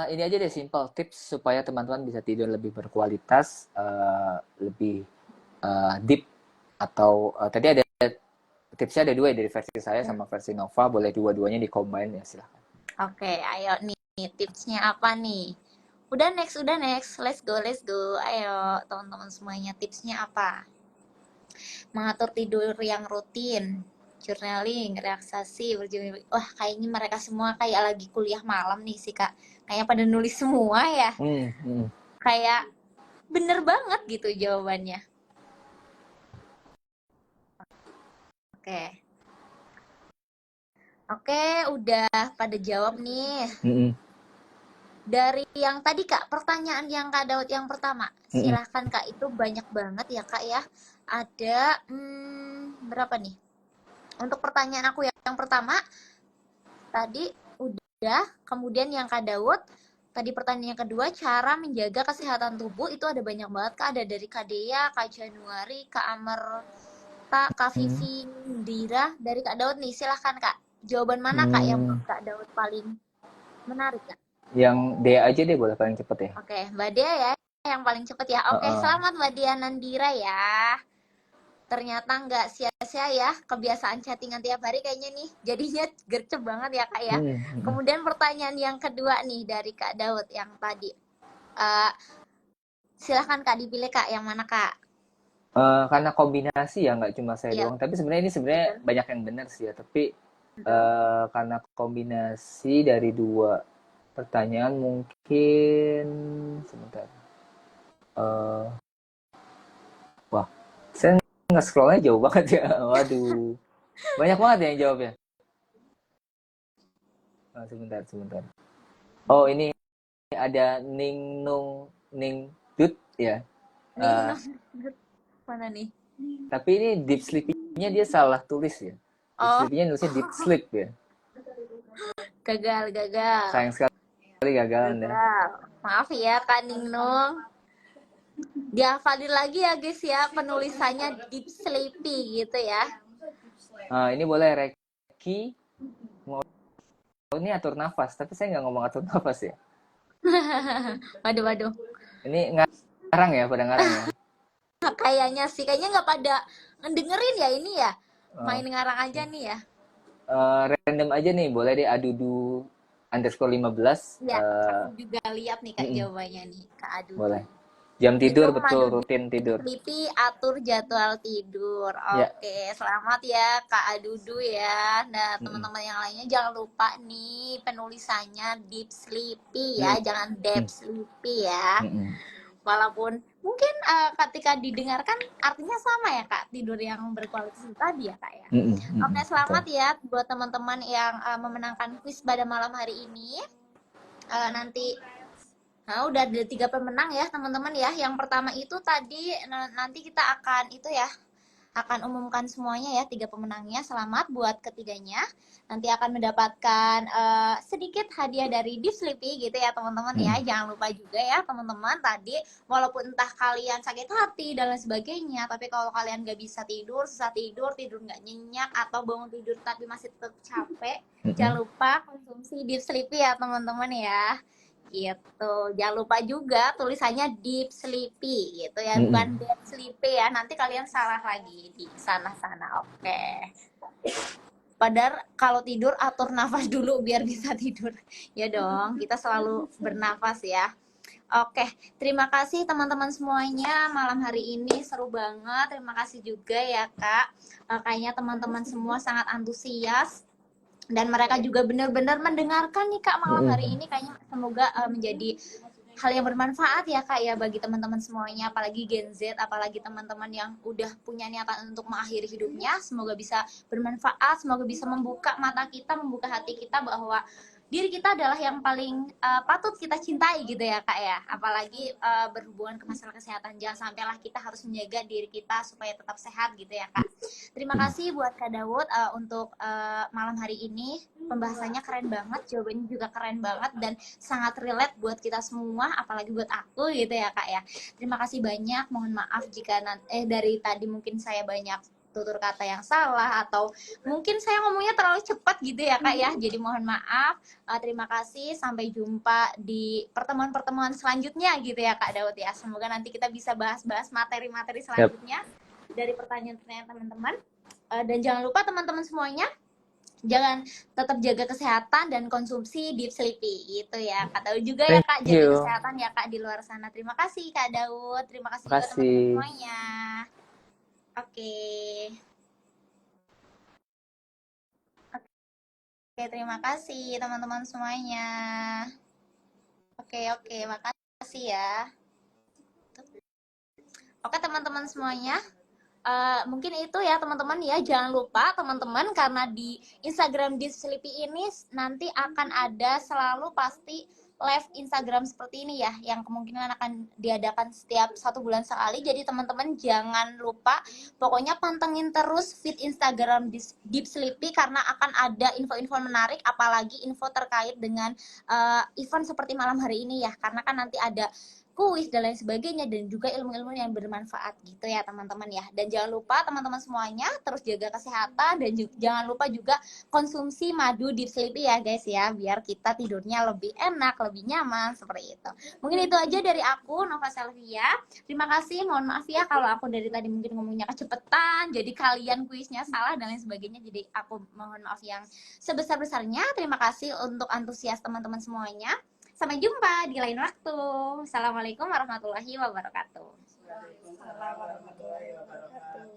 Ini aja deh simple tips supaya teman-teman bisa tidur lebih berkualitas, lebih deep, atau tadi ada tipsnya ada 2 dari versi saya sama versi Nova, boleh dua-duanya di-combine ya silahkan. Oke, ayo nih tipsnya apa nih? Udah next, let's go. Ayo teman-teman semuanya, tipsnya apa? Mengatur tidur yang rutin, journaling, relaksasi, berjemur. Wah, kayaknya mereka semua kayak lagi kuliah malam nih sih Kak. Kayak pada nulis semua ya. Kayak bener banget gitu jawabannya. Oke. Oke, udah pada jawab nih. Mm-mm. Dari yang tadi Kak, pertanyaan yang Kak Daud yang pertama. Mm-mm. Silahkan Kak, itu banyak banget ya Kak ya. Ada berapa nih? Untuk pertanyaan aku yang pertama, tadi udah. Kemudian yang Kak Daud, tadi pertanyaan yang kedua, cara menjaga kesehatan tubuh itu ada banyak banget Kak. Ada dari Kak Dea, Kak Januari, Kak Amerta, Kak Mm. Vivi, Dira. Dari Kak Daud nih, silahkan Kak. Jawaban mana Kak yang Hmm. menurut Kak Daud paling menarik Kak? Yang D aja deh boleh paling cepet ya. Oke, Mbak Dea ya yang paling cepet ya. Oke, Heeh. selamat Mbak Dea Nandira ya. Ternyata nggak sia-sia ya kebiasaan chattingan tiap hari kayaknya nih. Jadinya gercep banget ya Kak ya. Mm, mm. Kemudian pertanyaan yang kedua nih dari Kak Daud yang tadi. Eh, silahkan Kak dipilih Kak, yang mana Kak? Karena kombinasi ya nggak cuma saya Iya, doang. Tapi sebenarnya ini sebenarnya betul. banyak yang benar sih ya. Tapi Betul. karena kombinasi dari dua pertanyaan mungkin sebentar. Eh, wah, saya nge-scrollnya jauh banget ya. Waduh, banyak banget ya yang jawabnya. Sebentar, sebentar. Oh, ini ada Ning Nung Ning Dut ya. Nih, Eh, mana nih? tapi ini deep sleeping-nya dia salah tulis ya. Deep Oh, sleeping-nya nulisnya deep sleep ya. gagal, gagal. Sayang sekali gagalan ya. Gagal. Maaf ya Kak Ningnung. Dihafalin lagi ya guys ya, penulisannya deep sleepy gitu ya. Ini boleh Reki. Oh, ini atur nafas, tapi saya nggak ngomong atur nafas ya. Waduh, waduh. Ini ngarang ya, pada ngarang ya. Kayaknya sih, kayaknya nggak pada ngedengerin ya ini ya. Uh, Main ngarang aja nih ya. Random aja nih, boleh deh adudu underscore 15. Ya, aku juga lihat nih Kak jawabannya nih, Kak Adudu. Boleh. Jam tidur Minum betul, madu rutin tidur. sleepy, atur jadwal tidur. Ya. Oke, selamat ya Kak Adudu ya. Nah, Mm-mm. teman-teman yang lainnya jangan lupa nih penulisannya deep sleepy ya, Mm-mm. jangan deep sleepy ya. Mm-mm. Walaupun mungkin ketika didengarkan artinya sama ya Kak, tidur yang berkualitas itu tadi ya Kak ya. Mm-mm. Oke, Mm-mm. Betul. selamat ya buat teman-teman yang memenangkan kuis pada malam hari ini. Nanti udah ada 3 pemenang ya teman-teman ya. Yang pertama itu tadi nanti kita akan itu ya, akan umumkan semuanya ya 3 pemenangnya. Selamat buat ketiganya. Nanti akan mendapatkan sedikit hadiah dari Deep Sleepy gitu ya teman-teman ya. Mm-mm. Jangan lupa juga ya teman-teman tadi, walaupun entah kalian sakit hati dan lain sebagainya, tapi kalau kalian gak bisa tidur, susah tidur, tidur nggak nyenyak, atau bangun tidur tapi masih tetap capek, Mm-mm. jangan lupa konsumsi Deep Sleepy ya teman-teman ya. Gitu. Jangan lupa juga tulisannya deep sleepy gitu ya, Mm-mm. bukan dead sleepy ya. Nanti kalian salah lagi di sana-sana. Oke. Padahal kalau tidur atur nafas dulu biar bisa tidur. Ya dong, kita selalu bernafas ya. Oke, terima kasih teman-teman semuanya. Malam hari ini seru banget. Terima kasih juga ya Kak. Kayaknya teman-teman semua sangat antusias dan mereka juga benar-benar mendengarkan nih Kak malam hari ini. Kayaknya semoga menjadi hal yang bermanfaat ya Kak ya bagi teman-teman semuanya, apalagi Gen Z, apalagi teman-teman yang udah punya niatan untuk mengakhiri hidupnya. Semoga bisa bermanfaat, semoga bisa membuka mata kita, membuka hati kita bahwa diri kita adalah yang paling patut kita cintai gitu ya Kak ya. Apalagi berhubungan ke masalah kesehatan, jangan sampailah kita harus menjaga diri kita supaya tetap sehat gitu ya Kak. Terima kasih buat Kak Daud untuk malam hari ini. Pembahasannya keren banget, jawabannya juga keren banget dan sangat relate buat kita semua, apalagi buat aku gitu ya Kak ya. Terima kasih banyak. Mohon maaf jika dari tadi mungkin saya banyak tutur kata yang salah atau mungkin saya ngomongnya terlalu cepat gitu ya Kak ya. Jadi mohon maaf. Terima kasih. Sampai jumpa di pertemuan-pertemuan selanjutnya gitu ya Kak Daud ya. Semoga nanti kita bisa bahas-bahas materi-materi selanjutnya dari pertanyaan-pertanyaan teman-teman. Dan jangan lupa teman-teman semuanya, jangan tetap jaga kesehatan dan konsumsi Deep Sleepy gitu ya Kak Daud juga ya Kak, Thank jaga you. kesehatan ya Kak di luar sana. Terima kasih Kak Daud, terima kasih Terima juga teman-teman kasih. semuanya. Oke. Oke, terima kasih teman-teman semuanya. Oke, makasih ya. Oke teman-teman semuanya, Mungkin itu ya teman-teman ya, jangan lupa teman-teman, karena di Instagram di Sleepy ini nanti akan ada selalu pasti live Instagram seperti ini ya, yang kemungkinan akan diadakan setiap 1 bulan sekali. Jadi teman-teman jangan lupa, pokoknya pantengin terus feed Instagram Deep Sleepy, karena akan ada info-info menarik, apalagi info terkait dengan event seperti malam hari ini ya, karena kan nanti ada kuis dan lain sebagainya, dan juga ilmu-ilmu yang bermanfaat gitu ya teman-teman ya. Dan jangan lupa teman-teman semuanya terus jaga kesehatan, dan jangan lupa juga konsumsi madu Deep Sleepy ya guys ya, biar kita tidurnya lebih enak, lebih nyaman seperti itu. Mungkin itu aja dari aku, Nova Selvia. Terima kasih, mohon maaf ya kalau aku dari tadi mungkin ngomongnya kecepatan, jadi kalian kuisnya salah dan lain sebagainya. Jadi aku mohon maaf yang sebesar-besarnya. Terima kasih untuk antusias teman-teman semuanya. Sampai jumpa di lain waktu. Assalamualaikum warahmatullahi wabarakatuh. Waalaikumsalam warahmatullahi wabarakatuh.